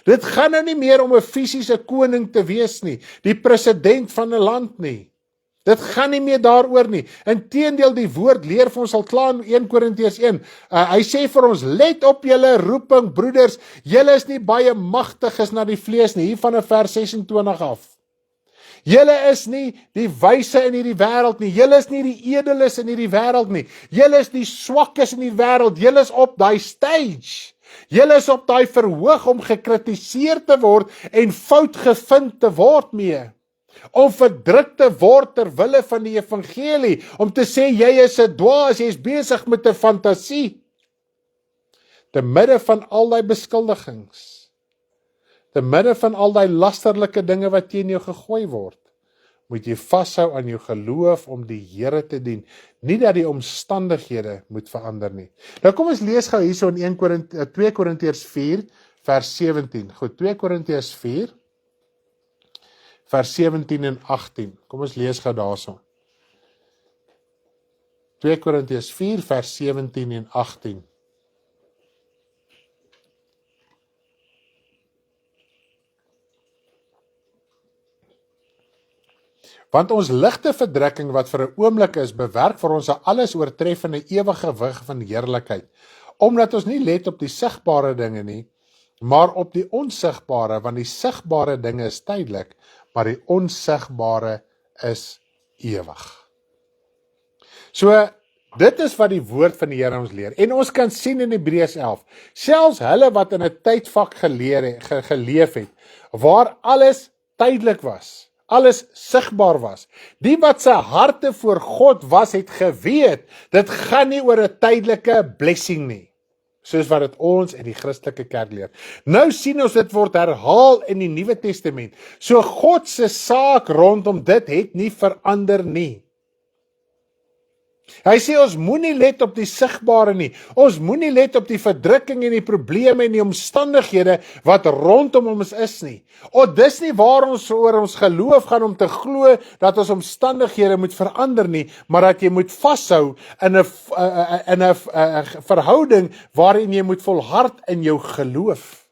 Dit gaan nou nie meer om 'n fisiese koning te wees nie, die president van 'n land nie. Dit gaan nie meer daaroor nie. Inteendeel, die woord leer vir ons al klaar in 1 Korintiërs 1. Hy sê vir ons, let op julle roeping, broeders, julle is nie baie magtiges na die vlees nie, hier van vers 26 af. Julle is nie die wyse in hierdie wêreld nie, julle is nie die edeles in hierdie wêreld nie, julle is die swakkes in die wêreld, julle is op daai stage, julle is op daai verhoog om gekritiseer te word en fout gevind te word mee. Om verdruk te word ter wille van die evangelie, om te sê jy is 'n dwaas, jy is besig met 'n fantasie. Te midde van al die beskuldigings, te midde van al die lasterlike dinge wat teen jou gegooi word, moet jy vashou aan jou geloof om die Here te dien, nie dat die omstandighede moet verander nie. Nou kom ons lees gou hierso in 2 Korintiërs 4 vers 17. Goed, 2 Korintiërs 4 vers 17 en 18. Kom ons lees gou daarso. 2 Korintiërs 4 vers 17 en 18. Want ons ligte verdrukking wat vir 'n oomblik is, bewerk vir ons 'n alles oortreffende ewige gewig van heerlikheid, omdat ons nie let op die sigbare dinge nie, maar op die onsigbare, want die sigbare dinge is tydelik, maar die onsigbare is ewig. So, dit is wat die woord van die Here ons leer. En ons kan sien in Hebreërs 11, selfs hulle wat in 'n tydvak geleef het, waar alles tydelik was, alles sigbaar was. Die wat sy harte voor God was, het geweet, dit gaan nie oor 'n tydelike blessing nie, soos wat dit ons in die Christelike kerk leer. Nou sien ons dit word herhaal in die Nuwe Testament. So God se saak rondom dit het nie verander nie. Hy sê ons moenie let op die sigbare nie. Ons moenie let op die verdrukking en die probleme en die omstandighede wat rondom ons is nie. Dis nie waar ons oor ons geloof gaan om te glo dat ons omstandighede moet verander nie, maar dat jy moet vashou in 'n verhouding waarin jy moet volhard in jou geloof.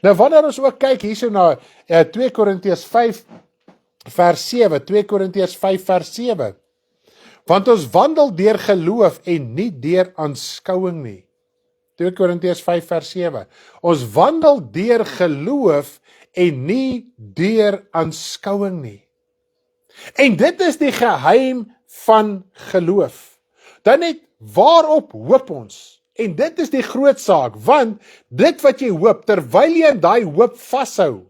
Nou wanneer ons ook kyk hierso na 2 Korintiërs 5 vers 7, 2 Korintiërs 5 vers 7. Want ons wandel deur geloof en nie deur aanskouing nie. 2 Korintiërs 5 vers 7. Ons wandel deur geloof en nie deur aanskouing nie. En dit is die geheim van geloof. Dan net waarop hoop ons? En dit is die groot saak, want dit wat jy hoop, terwyl jy in daai hoop vashou,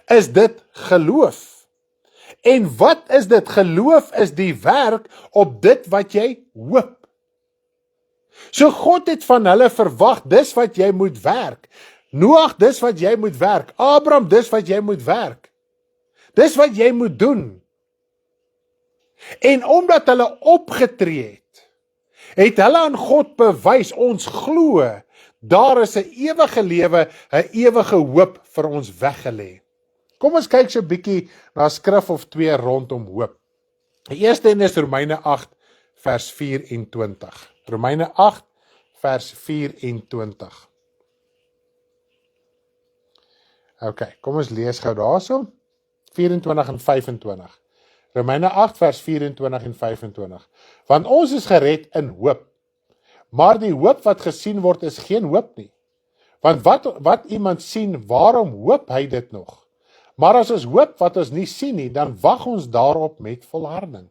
is dit geloof. En wat is dit? Geloof is die werk op dit wat jy hoop. So God het van hulle verwag, dis wat jy moet werk. Noag, dis wat jy moet werk. Abraham, dis wat jy moet werk. Dis wat jy moet doen. En omdat hulle opgetree het hulle aan God bewys, ons glo, daar is 'n ewige lewe, 'n ewige hoop vir ons weggelê. Kom ons kyk so 'n bietjie na 'n skrif of twee rondom hoop. Die eerste een is Romeine 8 vers 24. Romeine 8 vers 24. OK, kom ons lees gou daarso. 24 en 25. Romeine 8 vers 24 en 25. Want ons is gered in hoop. Maar die hoop wat gesien word is geen hoop nie. Want wat iemand sien, waarom hoop hy dit nog? Maar as ons hoop wat ons nie sien nie, dan wag ons daarop met volharding.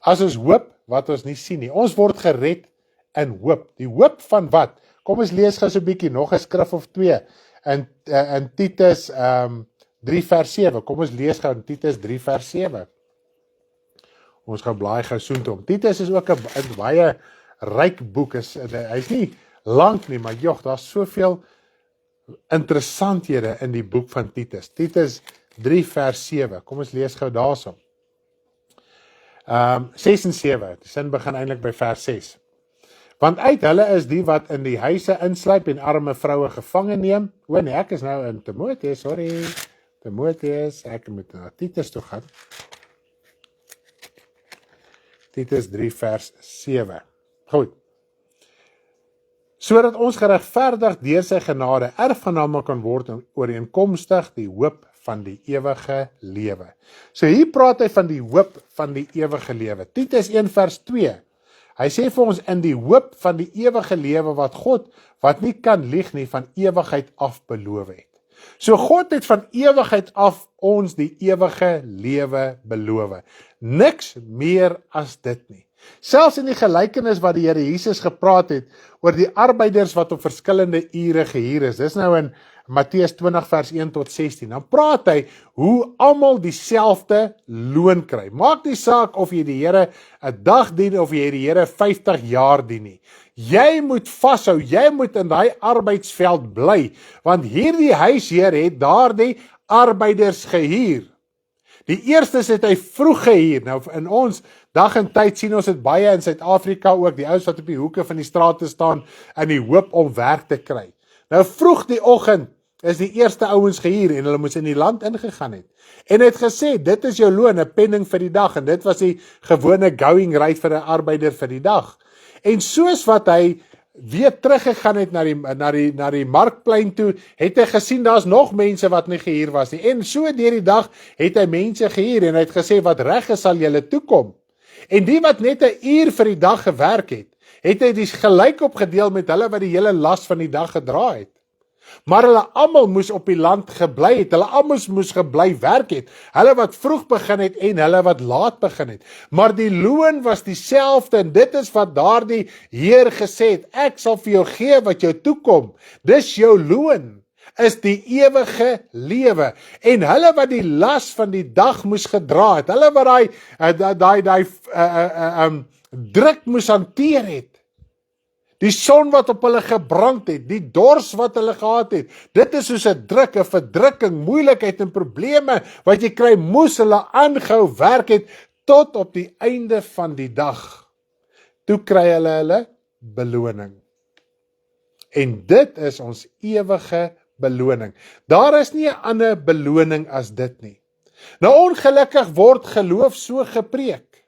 As ons hoop wat ons nie sien nie, ons word gered in hoop. Die hoop van wat? Kom ons lees gou so 'n bietjie nog 'n skrif of twee in Titus 3 vers 7. Kom ons lees gou in Titus 3 vers 7. Ons gaan blaai gou soontoe. Titus is ook 'n baie ryk boek. Hy's nie lank nie, maar jog, daar's soveel interessanthede in die boek van Titus. Titus 3 vers 7. Kom ons lees gou daarso. 6 en 7. Die sin begin eintlik by vers 6. Want uit hulle is die wat in die huise insluip en arme vroue gevange neem. O nee, ek is nou in Timoteus, sorry. Timoteus, ek moet na Titus toe gaan. Titus 3 vers 7. Goed. Sodat ons geregverdig deur sy genade erfgename kan word ooreenkomstig die hoop van die ewige lewe. So hier praat hy van die hoop van die ewige lewe. Titus 1 vers 2. Hy sê vir ons in die hoop van die ewige lewe wat God, wat nie kan lieg nie, van ewigheid af beloof het. So God het van ewigheid af ons die ewige lewe beloof. Niks meer as dit nie. Selfs in die gelykenis wat die Here Jesus gepraat het oor die arbeiders wat op verskillende ure gehuur is. Dis nou in Matteus 20 vers 1 tot 16. Dan praat hy hoe almal dieselfde loon kry. Maak nie saak of jy die Here 'n dag dien of jy die Here 50 jaar dien nie. Jy moet vashou, jy moet in daai arbeidsveld bly, want hierdie huisheer het daardie arbeiders gehuur. Die eerstes het hy vroeg gehuur. Nou in ons dag en tyd sien ons dit baie in Suid-Afrika ook, die ouens wat op die hoeke van die strate staan in die hoop om werk te kry. Nou vroeg die oggend is die eerste ouens gehuur en hulle moes in die land ingegaan het. En het gesê, dit is jou loon, 'n penning vir die dag, en dit was die gewone going rate vir 'n arbeider vir die dag. En soos wat hy weer teruggegaan het na die markplein toe, het hy gesien daar's nog mense wat nie gehuur was nie. En so deur die dag het hy mense gehuur en hy het gesê wat reg is sal julle toekom. En die wat net 'n uur vir die dag gewerk het, het hy dis gelyk opgedeel met hulle wat die hele las van die dag gedra het. Maar hulle almal moes op die land gebly het, hulle almal moes gebly werk het, hulle wat vroeg begin het en hulle wat laat begin het. Maar die loon was dieselfde en dit is wat daardie Heer gesê het, ek sal vir jou gee wat jou toekom. Dis jou loon, is die ewige lewe. En hulle wat die las van die dag moes gedra het, hulle wat daai druk moes hanteer het, die son wat op hulle gebrand het, die dors wat hulle gehad het, dit is soos 'n druk, 'n verdrukking, moeilikheid en probleme wat jy kry, moes hulle aangehou werk het tot op die einde van die dag. Toe kry hulle beloning. En dit is ons ewige beloning. Daar is nie 'n ander beloning as dit nie. Nou ongelukkig word geloof so gepreek,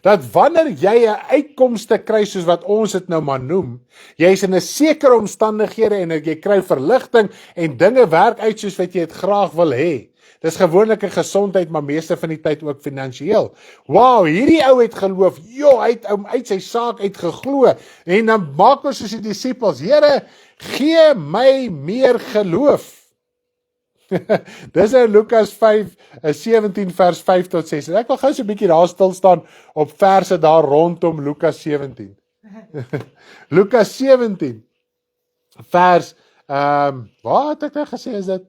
dat wanneer jy 'n uitkomste kry soos wat ons dit nou maar noem, jy is in 'n sekere omstandighede en jy kry verligting en dinge werk uit soos wat jy dit graag wil hê. Dis gewoonlik 'n gesondheid, maar meeste van die tyd ook finansiëel. Wow, hierdie ou het geloof. Hy het uit sy saak uit geglo. En dan maak ons soos die disippels, Here, gee my meer geloof. Dis in Lukas 17 vers 5 tot 6. En ek wil gou so 'n bietjie daar stil staan op verse daar rondom Lukas 17. Lukas 17 vers wat het ek nou gesê is dit?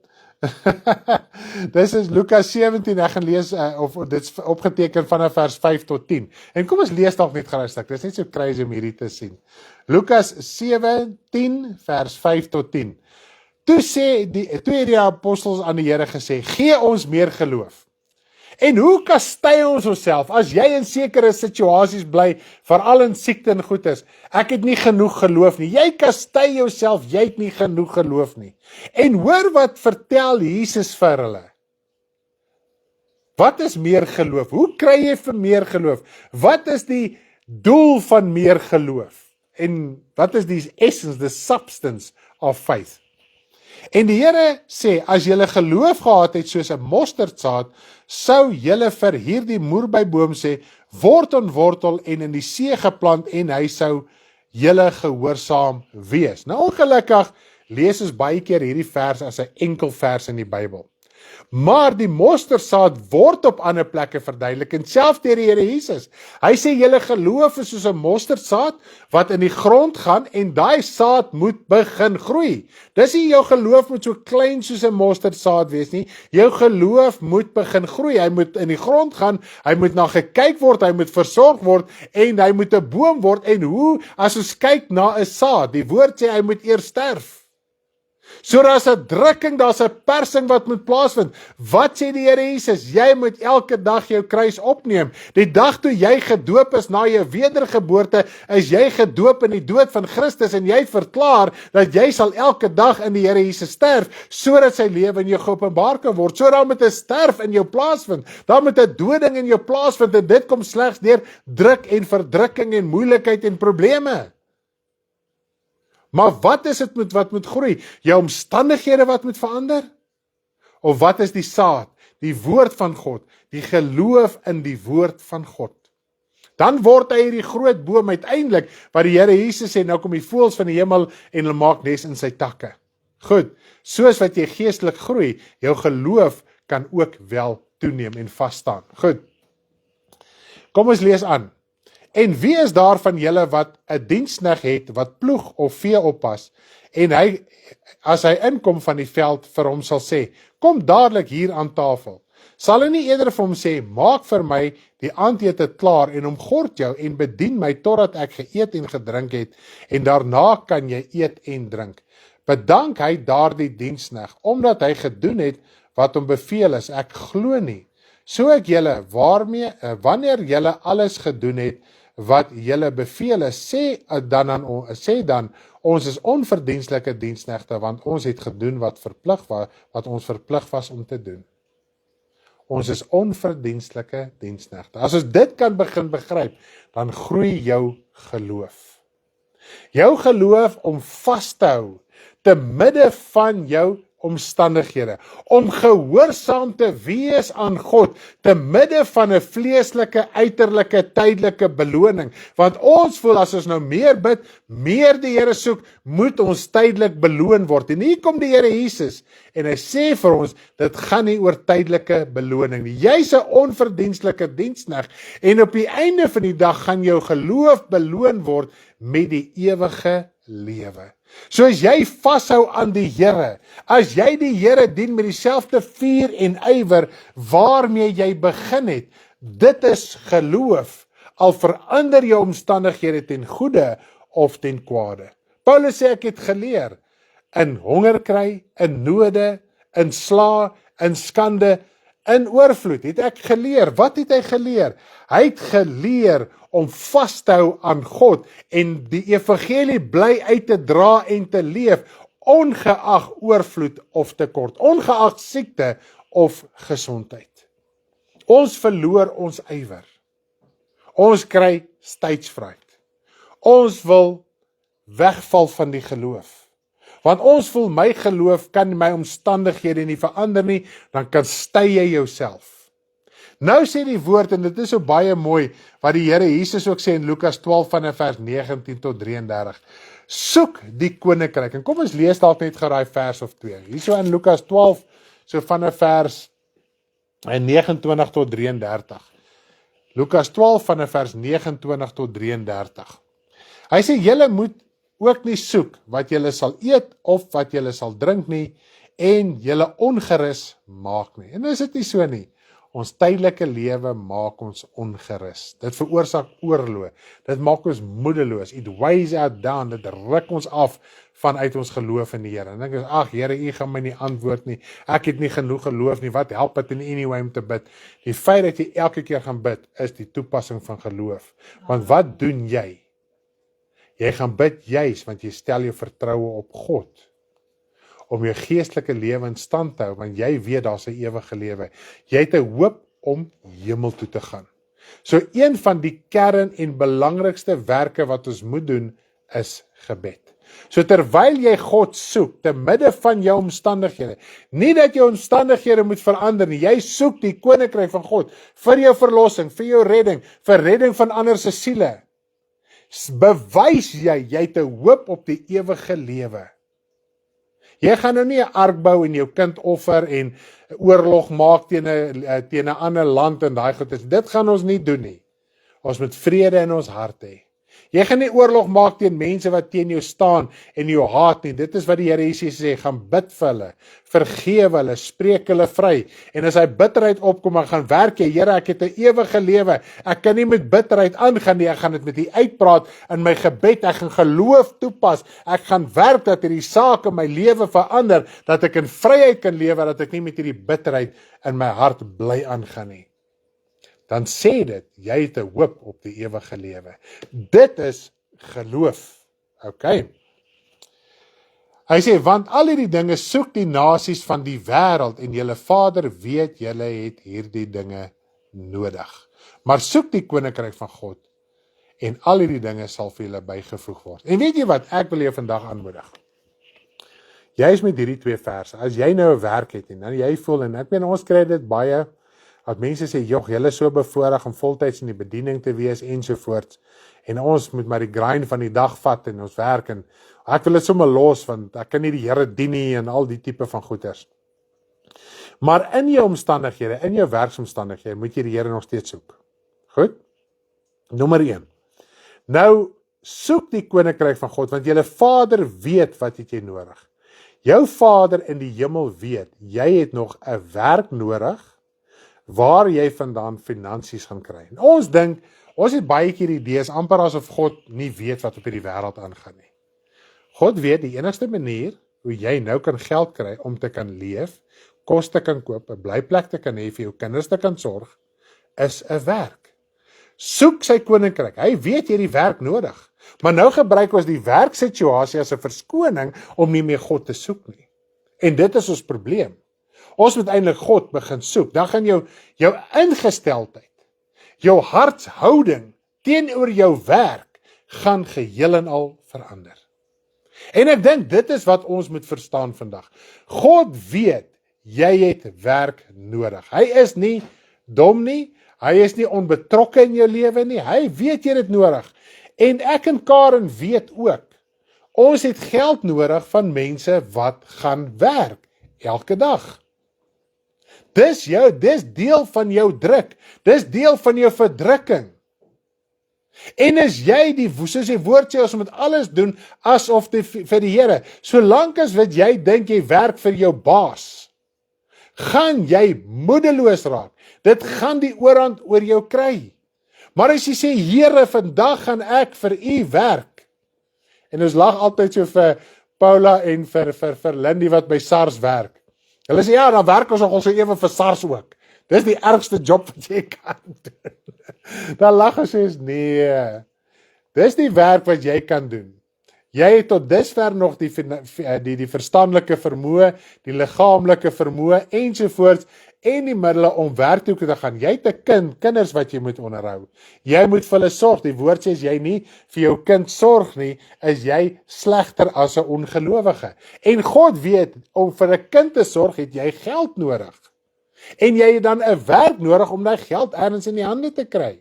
Dis is Lukas 17, ek gaan lees of dit's opgeteken vanaf vers 5 tot 10. En kom ons lees dalk net gou 'n stuk. Dis net so crazy om hierdie te sien. Lukas 17 vers 5 tot 10. Toe het die apostels aan die Here gesê, gee ons meer geloof. En hoe kastei ons onsself as jy in sekere situasies bly, veral in siekte en goed is? Ek het nie genoeg geloof nie. Jy kastei jouself, jy het nie genoeg geloof nie. En hoor wat vertel Jesus vir hulle. Wat is meer geloof? Hoe kry jy vir meer geloof? Wat is die doel van meer geloof? En wat is die essence, the substance of faith? En die Here sê, as julle geloof gehad het soos 'n mosterdsaad, sou julle vir hierdie moerbeiboom sê, word ontwortel en in die see geplant en hy sou julle gehoorsaam wees. Nou ongelukkig lees ons baie keer hierdie vers as 'n enkel vers in die Bybel. Maar die mosterdsaad word op ander plekke verduidelik en selfs deur die Here Jesus. Hy sê julle geloof is soos 'n mosterdsaad wat in die grond gaan en daai saad moet begin groei. Dis nie jou geloof moet so klein soos 'n mosterdsaad wees nie. Jou geloof moet begin groei. Hy moet in die grond gaan, hy moet na gekyk word, hy moet versorg word en hy moet 'n boom word. En hoe as ons kyk na 'n saad, die woord sê hy moet eers sterf. So daar's 'n drukking, daar's 'n persing wat moet plaasvind. Wat sê die Here Jesus? Jy moet elke dag jou kruis opneem. Die dag toe jy gedoop is na jou wedergeboorte, is jy gedoop in die dood van Christus en jy verklaar dat jy sal elke dag in die Here Jesus sterf, sodat sy lewe in jou geopenbaar kan word. So dan moet 'n sterf in jou plaasvind. Dan moet 'n doding in jou plaasvind en dit kom slegs deur druk en verdrukking en moeilikheid en probleme. Maar wat is dit wat moet groei? Jou omstandighede wat moet verander? Of wat is die saad? Die woord van God, die geloof in die woord van God. Dan word hy hierdie groot boom uiteindelik, wat die Here Jesus sê, nou kom die voëls van die hemel en hulle maak nes in sy takke. Goed, soos wat jy geestelik groei, jou geloof kan ook wel toeneem en vasstaan. Goed, kom ons lees aan. En wie is daar van julle wat 'n diensknegt het, wat ploeg of vee oppas, en hy, as hy inkom van die veld, vir hom sal sê, kom dadelik hier aan tafel. Sal hy nie eerder vir hom sê, maak vir my die aandete klaar en omgord jou en bedien my totdat ek geëet en gedrink het, en daarna kan jy eet en drink. Bedank hy daardie diensknegt, omdat hy gedoen het wat hom beveel is. Ek glo nie. So ek julle, wanneer julle alles gedoen het wat julle beveel is, sê dan, ons is onverdienstelike diensknegte, want ons het gedoen wat ons verplig was om te doen. Ons is onverdienstelike diensknegte. As ons dit kan begin begryp, dan groei jou geloof. Jou geloof om vas te hou, te midde van jou omstandighede, om gehoorsaam te wees aan God, te midde van 'n vleeslike, uiterlike, tydelike beloning, want ons voel as ons nou meer bid, meer die Here soek, moet ons tydelik beloon word, en hier kom die Here Jesus, en hy sê vir ons, dit gaan nie oor tydelike beloning nie, jy's 'n onverdienstelike diensknegt, en op die einde van die dag gaan jou geloof beloon word met die ewige lewe. So as jy vashou aan die Here, as jy die Here dien met dieselfde vuur en ywer waarmee jy begin het, dit is geloof, al verander jou omstandighede ten goeie of ten kwade. Paulus sê ek het geleer, in honger kry, in node, in sla, in skande, in oorvloed, het ek geleer. Wat het hy geleer? Hy het geleer om vas te hou aan God en die evangelie bly uit te dra en te leef, ongeag oorvloed of tekort, ongeag siekte of gesondheid. Ons verloor ons ywer. Ons kry stage fright. Ons wil wegval van die geloof. Want ons voel my geloof kan my omstandighede nie verander nie, dan kan stay jy jouself. Nou sê die woord, en dit is so baie mooi, wat die Here Jesus ook sê in Lukas 12 vanaf vers 19 tot 33. Soek die koninkryk. En kom ons lees dalk net geraai vers of 2. Hierso in Lukas 12, so vanaf vers 29 tot 33. Lukas 12 vanaf vers 29 tot 33. Hy sê, julle moet ook nie soek wat julle sal eet of wat julle sal drink nie, en julle ongerus maak nie. En is dit nie so nie? Ons tydelike lewe maak ons ongerus. Dit veroorsaak oorlog. Dit maak ons moedeloos. It weighs out down. Dit ruk ons af vanuit ons geloof in die Here. En dink ons, ag Here, U gaan my nie antwoord nie. Ek het nie genoeg geloof nie. Wat help dit in anyway om te bid? Die feit dat jy elke keer gaan bid, is die toepassing van geloof. Want wat doen jy? Jy gaan bid juis, want jy stel jou vertroue op God, om jou geestelike lewe in stand te hou, want jy weet daar's 'n ewige lewe. Jy het 'n hoop om hemel toe te gaan. So een van die kern en belangrikste werke wat ons moet doen, is gebed. So terwyl jy God soek, te midde van jou omstandighede, nie dat jou omstandighede moet verander nie, jy soek die koninkryk van God, vir jou verlossing, vir jou redding, vir redding van ander se siele, bewys jy het 'n hoop op die ewige lewe. Jy gaan nou nie 'n ark bou en jou kind offer en oorlog maak teen 'n ander land en daai goed. Dit gaan ons nie doen nie. Ons moet vrede in ons hart hê. Jy gaan nie oorlog maak teen mense wat teen jou staan en jou haat nie. Dit is wat die Here Jesus sê, gaan bid vir hulle, vergewe hulle, spreek hulle vry. En as hy bitterheid opkom, dan gaan werk jy, Here, ek het 'n ewige lewe. Ek kan nie met bitterheid aangaan nie, ek gaan dit met U uitpraat in my gebed, ek gaan geloof toepas, ek gaan werk dat hierdie saak in my lewe verander, dat ek in vryheid kan lewe, dat ek nie met hierdie bitterheid in my hart bly aangaan nie. Dan sê dit, jy het 'n hoop op die ewige lewe. Dit is geloof. Okay. Hy sê, want al hierdie dinge soek die nasies van die wêreld en julle Vader weet julle het hierdie dinge nodig. Maar soek die koninkryk van God en al hierdie dinge sal vir julle bygevoeg word. En weet jy wat, ek wil jou vandag aanmoedig. Jy is met hierdie 2 verse. As jy nou 'n werk het en dan jy voel, en ek meen ons kry dit baie, dat mense sê, "Jog, julle is so bevoorreg om voltyds in die bediening te wees ensovoorts. En ons moet maar die grind van die dag vat en ons werk en ek wil dit sommer los want ek kan nie die Here dien nie en al die tipe van goeters." Maar in jou omstandighede, in jou werksomstandighede, moet jy die Here nog steeds soek. Goed? Nommer 1. Nou, soek die koninkryk van God, want julle Vader weet wat het jy nodig. Jou Vader in die hemel weet, jy het nog 'n werk nodig, waar jy vandaan finansies gaan kry. En ons dink, ons het baie keer idees, amper asof God nie weet wat op hierdie wêreld aangaan nie. God weet die enigste manier, hoe jy nou kan geld kry, om te kan leef, kos te kan koop, 'n blyplek te kan hê, vir jou kinders te kan sorg, is 'n werk. Soek sy koninkryk. Hy weet jy het die werk nodig. Maar nou gebruik ons die werksituasie as 'n verskoning om nie meer God te soek nie. En dit is ons probleem. Ons moet eintlik God begin soek. Dan gaan jou ingesteldheid, jou hartshouding teenoor jou werk gaan geheel en al verander. En ek dink dit is wat ons moet verstaan vandag. God weet jy het werk nodig. Hy is nie dom nie. Hy is nie onbetrokke in jou lewe nie. Hy weet jy het nodig. En ek en Karen weet ook, ons het geld nodig van mense wat gaan werk elke dag. Dis deel van jou druk. Dis deel van jou verdrukking. En as jy soos die woord sê, ons moet alles doen asof vir die Here. Solank as wat jy dink jy werk vir jou baas, gaan jy moedeloos raak. Dit gaan die oorhand oor jou kry. Maar as jy sê, Here, vandag gaan ek vir u werk. En ons lag altyd so vir Paula en vir Lindy wat by SARS werk. Hulle sê, ja, dan werk ons nogal so ewe vir SARS ook. Dis die ergste job wat jy kan doen. Dan lag ons sê, nee, dis die werk wat jy kan doen. Jy het tot dusver nog die verstandelike vermoë, die liggaamlike vermoë ensovoorts en die middele om werk toe te gaan. Jy het 'n kinders wat jy moet onderhou. Jy moet vir hulle sorg. Die woord sê as jy nie vir jou kind sorg nie, is jy slegter as 'n ongelowige. En God weet, om vir 'n kind te sorg, het jy geld nodig. En jy het dan 'n werk nodig om daai geld ergens in die hande te kry.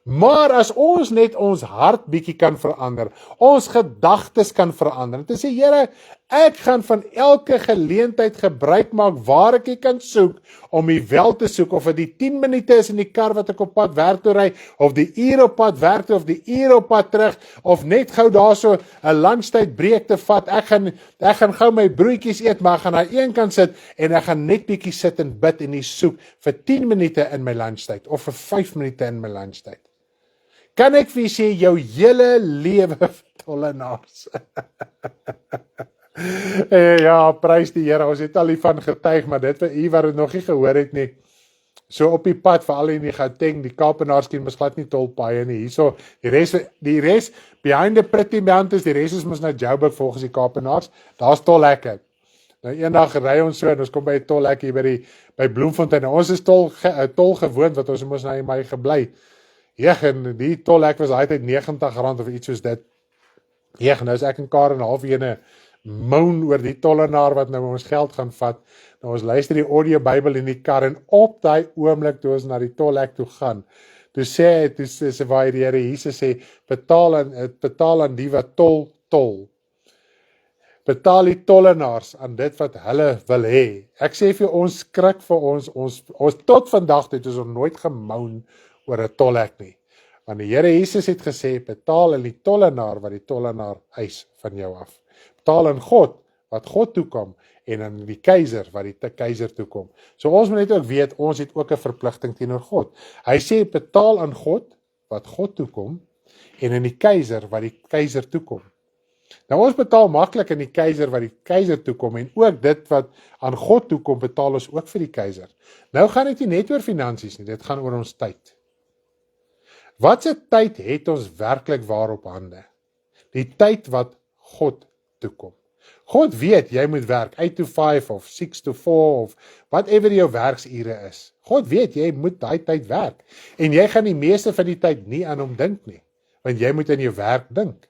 Maar as ons net ons hart bietjie kan verander, ons gedagtes kan verander, en te sê, Here, ek gaan van elke geleentheid gebruik maak waar ek U kan soek, om U wel te soek, of dit die 10 minute is in die kar wat ek op pad werk toe ry, of die uur op pad werk toe, of die uur op pad terug, of net gou daar so 'n lunchtyd breek te vat, ek gaan gou my broodjies eet, maar ek gaan aan een kant sit, en ek gaan net bietjie sit en bid en U soek, vir 10 minute in my lunchtyd, of vir 5 minute in my lunchtyd. Kan ek vir sê, jou hele lewe tollenaars. Ja, prys die Here, ons het al hiervan getuig, maar dit vir u wat dit nog nie gehoor het nie. So op die pad, veral in die Gauteng, die Kaapenaars ken mos glad nie tolpaaie nie. Hierso, die res behind the pretty mountains, die res is mos nou Joburg volgens die Kaapenaars. Daar's tolhekke. Nou eendag ry ons so en ons kom by 'n tolhek hier by Bloemfontein. Ons is tol gewoond wat ons mos nou in my gebly. Ja, en die tolhek was altyd R90 of iets soos dit. Ja, nou is ek en Karen halfene moan oor die tollenaar wat nou ons geld gaan vat. Nou ons luister die audio Bybel in die kar en op daai oomblik toe ons na die tolhek toe gaan, toe sê waar die Here Jesus sê, betaal aan die wat tol. Betaal die tollenaars aan dit wat hulle wil hê. Ek sê vir ons skrik vir ons tot vandag het ons nooit gemoun oor 'n tolhek nie. Want die Here Jesus het gesê, betaal aan die tollenaar wat die tollenaar eis van jou af. Betaal aan God wat God toekom en aan die keiser wat die keiser toekom. So ons moet net ook weet, ons het ook 'n verpligting teenoor God. Hy sê, betaal aan God wat God toekom en aan die keiser wat die keiser toekom. Nou ons betaal maklik aan die keiser wat die keiser toekom en ook dit wat aan God toekom, betaal ons ook vir die keiser. Nou gaan dit nie net oor finansies nie, dit gaan oor ons tyd. Watse tyd het ons werklik waar op hande? Die tyd wat God toekom. God weet, jy moet werk 8 to 5 of 6 to 4 of whatever jou werksure is. God weet, jy moet daai tyd werk. En jy gaan die meeste van die tyd nie aan hom dink nie, want jy moet aan jou werk dink.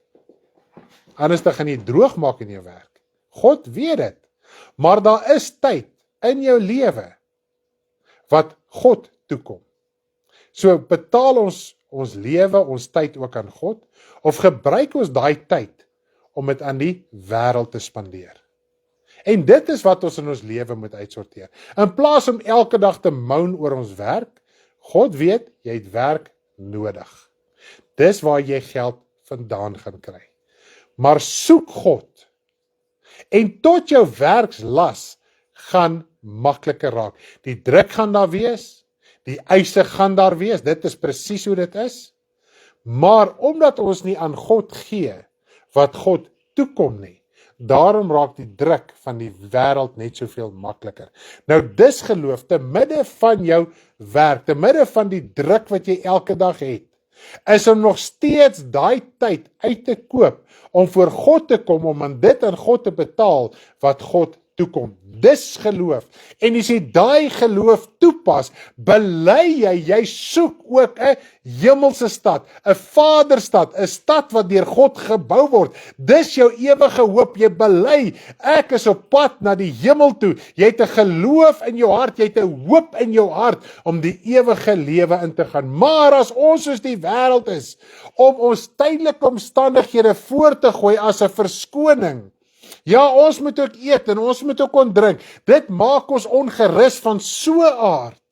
Anders dan gaan jy droog maak in jou werk. God weet dit. Maar daar is tyd in jou lewe wat God toekom. So betaal ons lewe, ons tyd ook aan God, of gebruik ons daai tyd om dit aan die wêreld te spandeer. En dit is wat ons in ons lewe moet uitsorteer. In plaas om elke dag te moan oor ons werk, God weet, jy het werk nodig. Dis waar jy geld vandaan gaan kry. Maar soek God, en tot jou werkslas gaan makliker raak. Die druk gaan daar wees, die eise gaan daar wees, dit is presies hoe dit is. Maar omdat ons nie aan God gee wat God toekom nie, daarom raak die druk van die wêreld net soveel makliker. Nou dis geloof, te midde van jou werk, te midde van die druk wat jy elke dag het, is om nog steeds daai tyd uit te koop, om voor God te kom, om aan dit aan God te betaal, wat God toekom. Dis geloof. En as jy daai geloof toepas, bely jy soek ook 'n hemelse stad, 'n vaderstad, 'n stad wat deur God gebou word. Dis jou ewige hoop. Jy bely, ek is op pad na die hemel toe. Jy het 'n geloof in jou hart, jy het 'n hoop in jou hart om die ewige lewe in te gaan. Maar as ons soos die wêreld is, om ons tydelike omstandighede voor te gooi as 'n verskoning, ja, ons moet ook eet en ons moet ook drink. Dit maak ons ongerus van so 'n aard,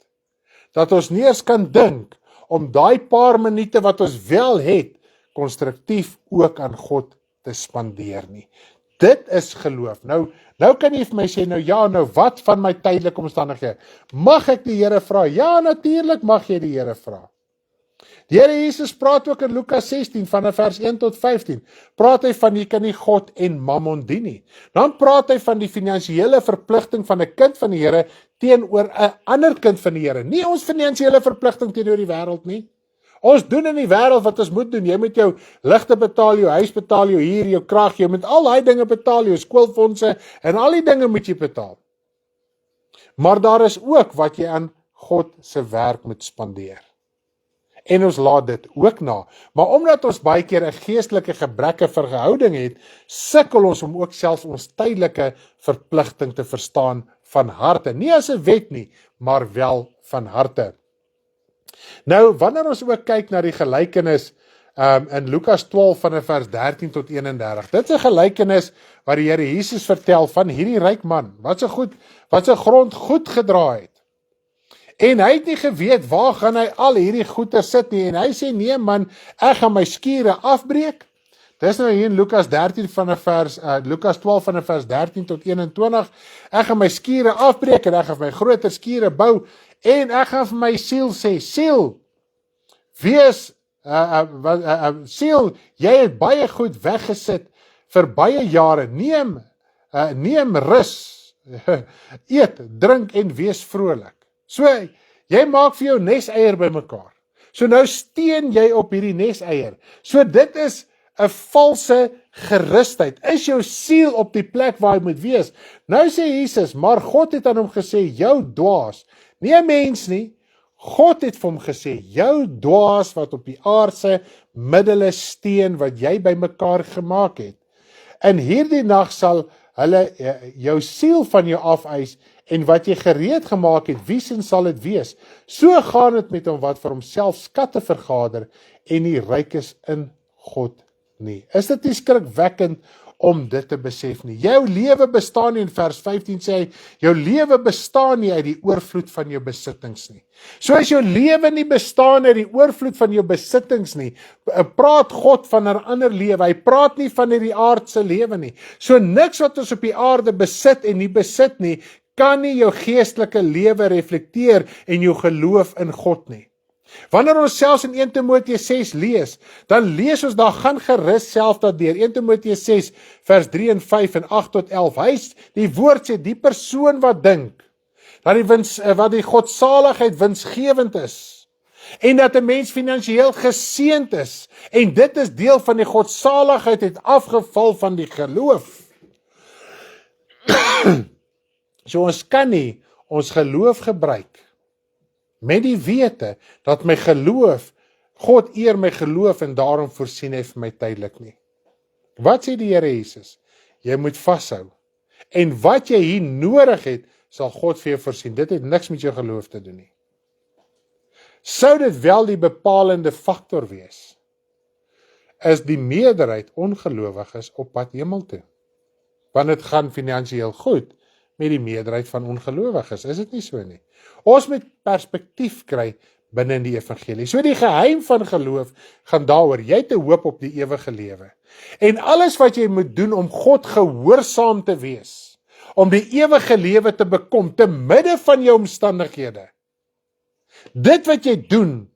dat ons nie eens kan dink om daai paar minute wat ons wel het, konstruktief ook aan God te spandeer nie. Dit is geloof. Nou kan jy vir my sê, nou wat van my tydelike omstandighede? Mag ek die Here vra? Ja, natuurlik mag jy die Here vra. Die Here Jesus praat ook in Lukas 16 vanaf vers 1 tot 15. Praat hy van jy kan nie God en Mammon dien nie. Dan praat hy van die finansiële verpligting van 'n kind van die Here teenoor 'n ander kind van die Here. Nie ons finansiële verpligting teenoor die wêreld nie. Ons doen in die wêreld wat ons moet doen. Jy moet jou ligte betaal, jou huis betaal, jou huur, jou krag, jy moet al daai dinge betaal, jou skoolfondse en al die dinge moet jy betaal. Maar daar is ook wat jy aan God se werk moet spandeer. En ons laat dit ook na. Maar omdat ons baie keer 'n geestelike gebreke vir verhouding het, sukkel ons om ook selfs ons tydelike verpligting te verstaan van harte. Nie as 'n wet nie, maar wel van harte. Nou, wanneer ons ook kyk na die gelykenis in Lukas 12 vanaf vers 13 tot 31. Dit is 'n gelykenis waar die Here Jesus vertel van hierdie ryk man, wat sy grond goed gedra het. En hy het nie geweet waar gaan hy al hierdie goeder sit nie. En hy sê, nee man, ek gaan my skure afbreek. Dis nou hier in Lukas 12 vanaf vers 13 tot 21. Ek gaan my skure afbreek en ek gaan my groter skure bou. En ek gaan vir my siel sê, siel, siel, jy het baie goed weggesit vir baie jare. Neem rus, eet, drink en wees vrolik. So, jy maak vir jou neseier bymekaar. So nou steun jy op hierdie neseier. So dit is 'n valse gerusheid. Is jou siel op die plek waar hy moet wees? Nou sê Jesus, maar God het aan hom gesê, jou dwaas. Nie 'n mens nie. God het vir hom gesê, jou dwaas wat op die aardse middele steun wat jy bymekaar gemaak het. In hierdie nag sal hulle jou siel van jou afeis, en wat jy gereed gemaak het, wie sin sal dit wees? So gaan dit met hom wat vir homself skatte vergader en nie ryk is in God nie. Is dit nie skrikwekkend om dit te besef nie? Jou lewe bestaan nie, in vers 15 sê hy, jou lewe bestaan nie uit die oorvloed van jou besittings nie. So as jou lewe nie bestaan uit die oorvloed van jou besittings nie, praat God van 'n ander lewe. Hy praat nie van hierdie aardse lewe nie. So niks wat ons op die aarde besit en nie besit nie, kan nie jou geestelike lewe reflekteer en jou geloof in God nie. Wanneer ons selfs in 1 Timoteus 6 lees, dan lees ons daar gaan gerus self dat deur 1 Timoteus 6 vers 3 en 5 en 8 tot 11. Die woord sê die persoon wat dink dat die godsaligheid winsgewend is en dat 'n mens finansiëel geseënd is en dit is deel van die godsaligheid het afgeval van die geloof. So ons kan nie ons geloof gebruik met die wete dat my geloof, God eer my geloof en daarom voorsien hy vir my tydelik nie. Wat sê die Here Jesus? Jy moet vashou En wat jy hier nodig het, sal God vir jou voorsien. Dit het niks met jou geloof te doen nie. Sou dit wel die bepalende faktor wees, is die meerderheid ongelowiges op pad hemel toe. Want dit gaan finansiëel goed met die meerderheid van ongelowiges, is dit nie so nie? Ons moet perspektief kry binne in die evangelie. So die geheim van geloof gaan daaroor, jy het 'n hoop op die ewige lewe. En alles wat jy moet doen om God gehoorsaam te wees, om die ewige lewe te bekom, te midde van jou omstandighede. Dit wat jy doen,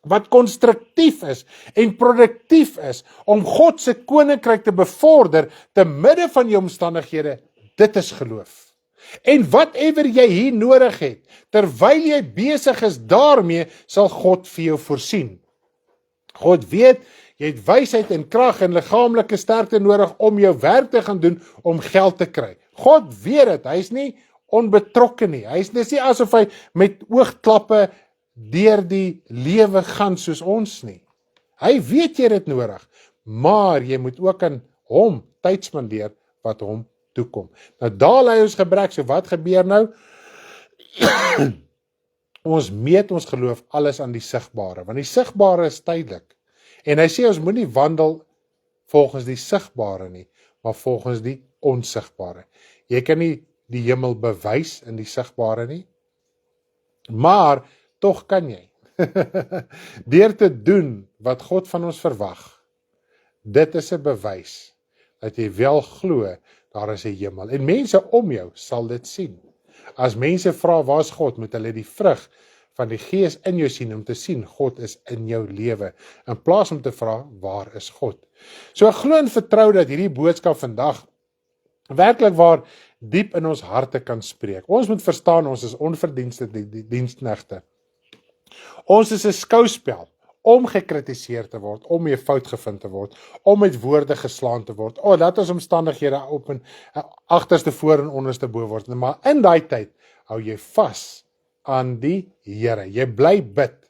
wat konstruktief is en produktief is, om God se koninkryk te bevorder, te midde van jou omstandighede, dit is geloof. En whatever jy hier nodig het, terwyl jy besig is daarmee, sal God vir jou voorsien. God weet, jy het wysheid en krag en liggaamlike sterkte nodig om jou werk te gaan doen, om geld te kry. God weet dit, hy is nie onbetrokke nie. Dis nie asof hy met oogklappe deur die lewe gaan soos ons nie. Hy weet jy dit nodig, maar jy moet ook aan hom tyd spandeer wat hom toekom. Nou daar lê ons gebrek, so wat gebeur nou? Ons meet ons geloof alles aan die sigbare, want die sigbare is tydelik. En hy sê ons moenie wandel volgens die sigbare nie, maar volgens die onsigbare. Jy kan nie die hemel bewys in die sigbare nie, maar tog kan jy. Deur te doen wat God van ons verwag. Dit is 'n bewys dat jy wel glo daar is 'n hemel. En mense om jou sal dit sien. As mense vra waar is God, moet hulle die vrug van die Gees in jou sien om te sien God is in jou lewe, in plaas om te vra waar is God. So ek glo en vertrou dat hierdie boodskap vandag werklik waar diep in ons harte kan spreek. Ons moet verstaan ons is onverdienste diensknegte. Ons is 'n skouspel om gekritiseer te word, om mee fout gevind te word, om met woorde geslaan te word. Dat ons omstandighede op en agterste voor en onderste bo word. Maar in daai tyd hou jy vas aan die Here. Jy bly bid.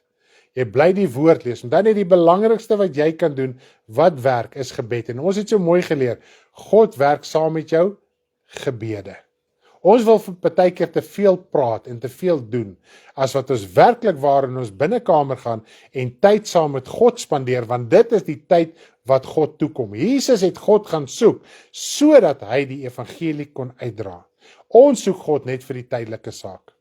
Jy bly die woord lees. En dan het die belangrikste wat jy kan doen, wat werk, is gebed. En ons het so mooi geleer, God werk saam met jou gebede. Ons wil partykeer te veel praat en te veel doen, as wat ons werklik waar in ons binnekamer gaan en tyd saam met God spandeer, want dit is die tyd wat God toekom. Jesus het God gaan soek, sodat hy die evangelie kon uitdra. Ons soek God net vir die tydelike saak.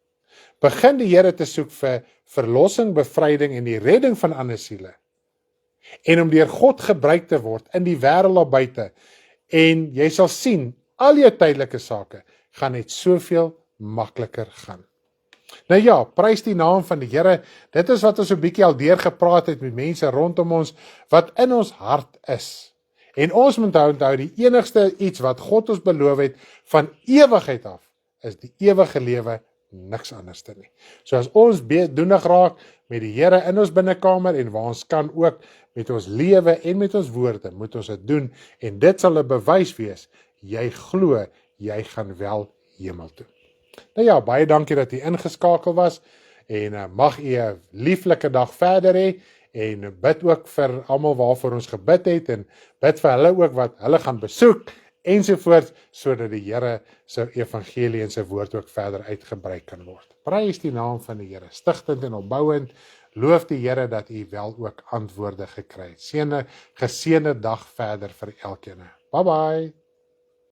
Begin die Here te soek vir verlossing, bevryding en die redding van ander siele. En om deur God gebruik te word in die wêreld daar buite. En jy sal sien, al jou tydelike sake gaan net soveel makliker gaan. Nou ja, prys die naam van die Here. Dit is wat ons 'n bietjie al deur gepraat het met mense rondom ons, wat in ons hart is. En ons moet onthou, die enigste iets wat God ons beloof het van ewigheid af, is die ewige lewe, niks anders nie. So as ons doenig raak met die Here in ons binnekamer en waar ons kan ook met ons lewe en met ons woorde, moet ons dit doen en dit sal 'n bewys wees, jy glo, jy gaan wel hemel toe. Nou ja, baie dankie dat jy ingeskakel was en mag jy 'n lieflike dag verder hê en bid ook vir almal waarvoor ons gebid het en bid vir hulle ook wat hulle gaan besoek ensovoorts, sodat die Here se evangelie en sy woord ook verder uitgebrei kan word. Prys die naam van die Here, stigtend en opbouend. Loof die Here dat u wel ook antwoorde gekry het. Geseënde dag verder vir elkeen. Bye bye.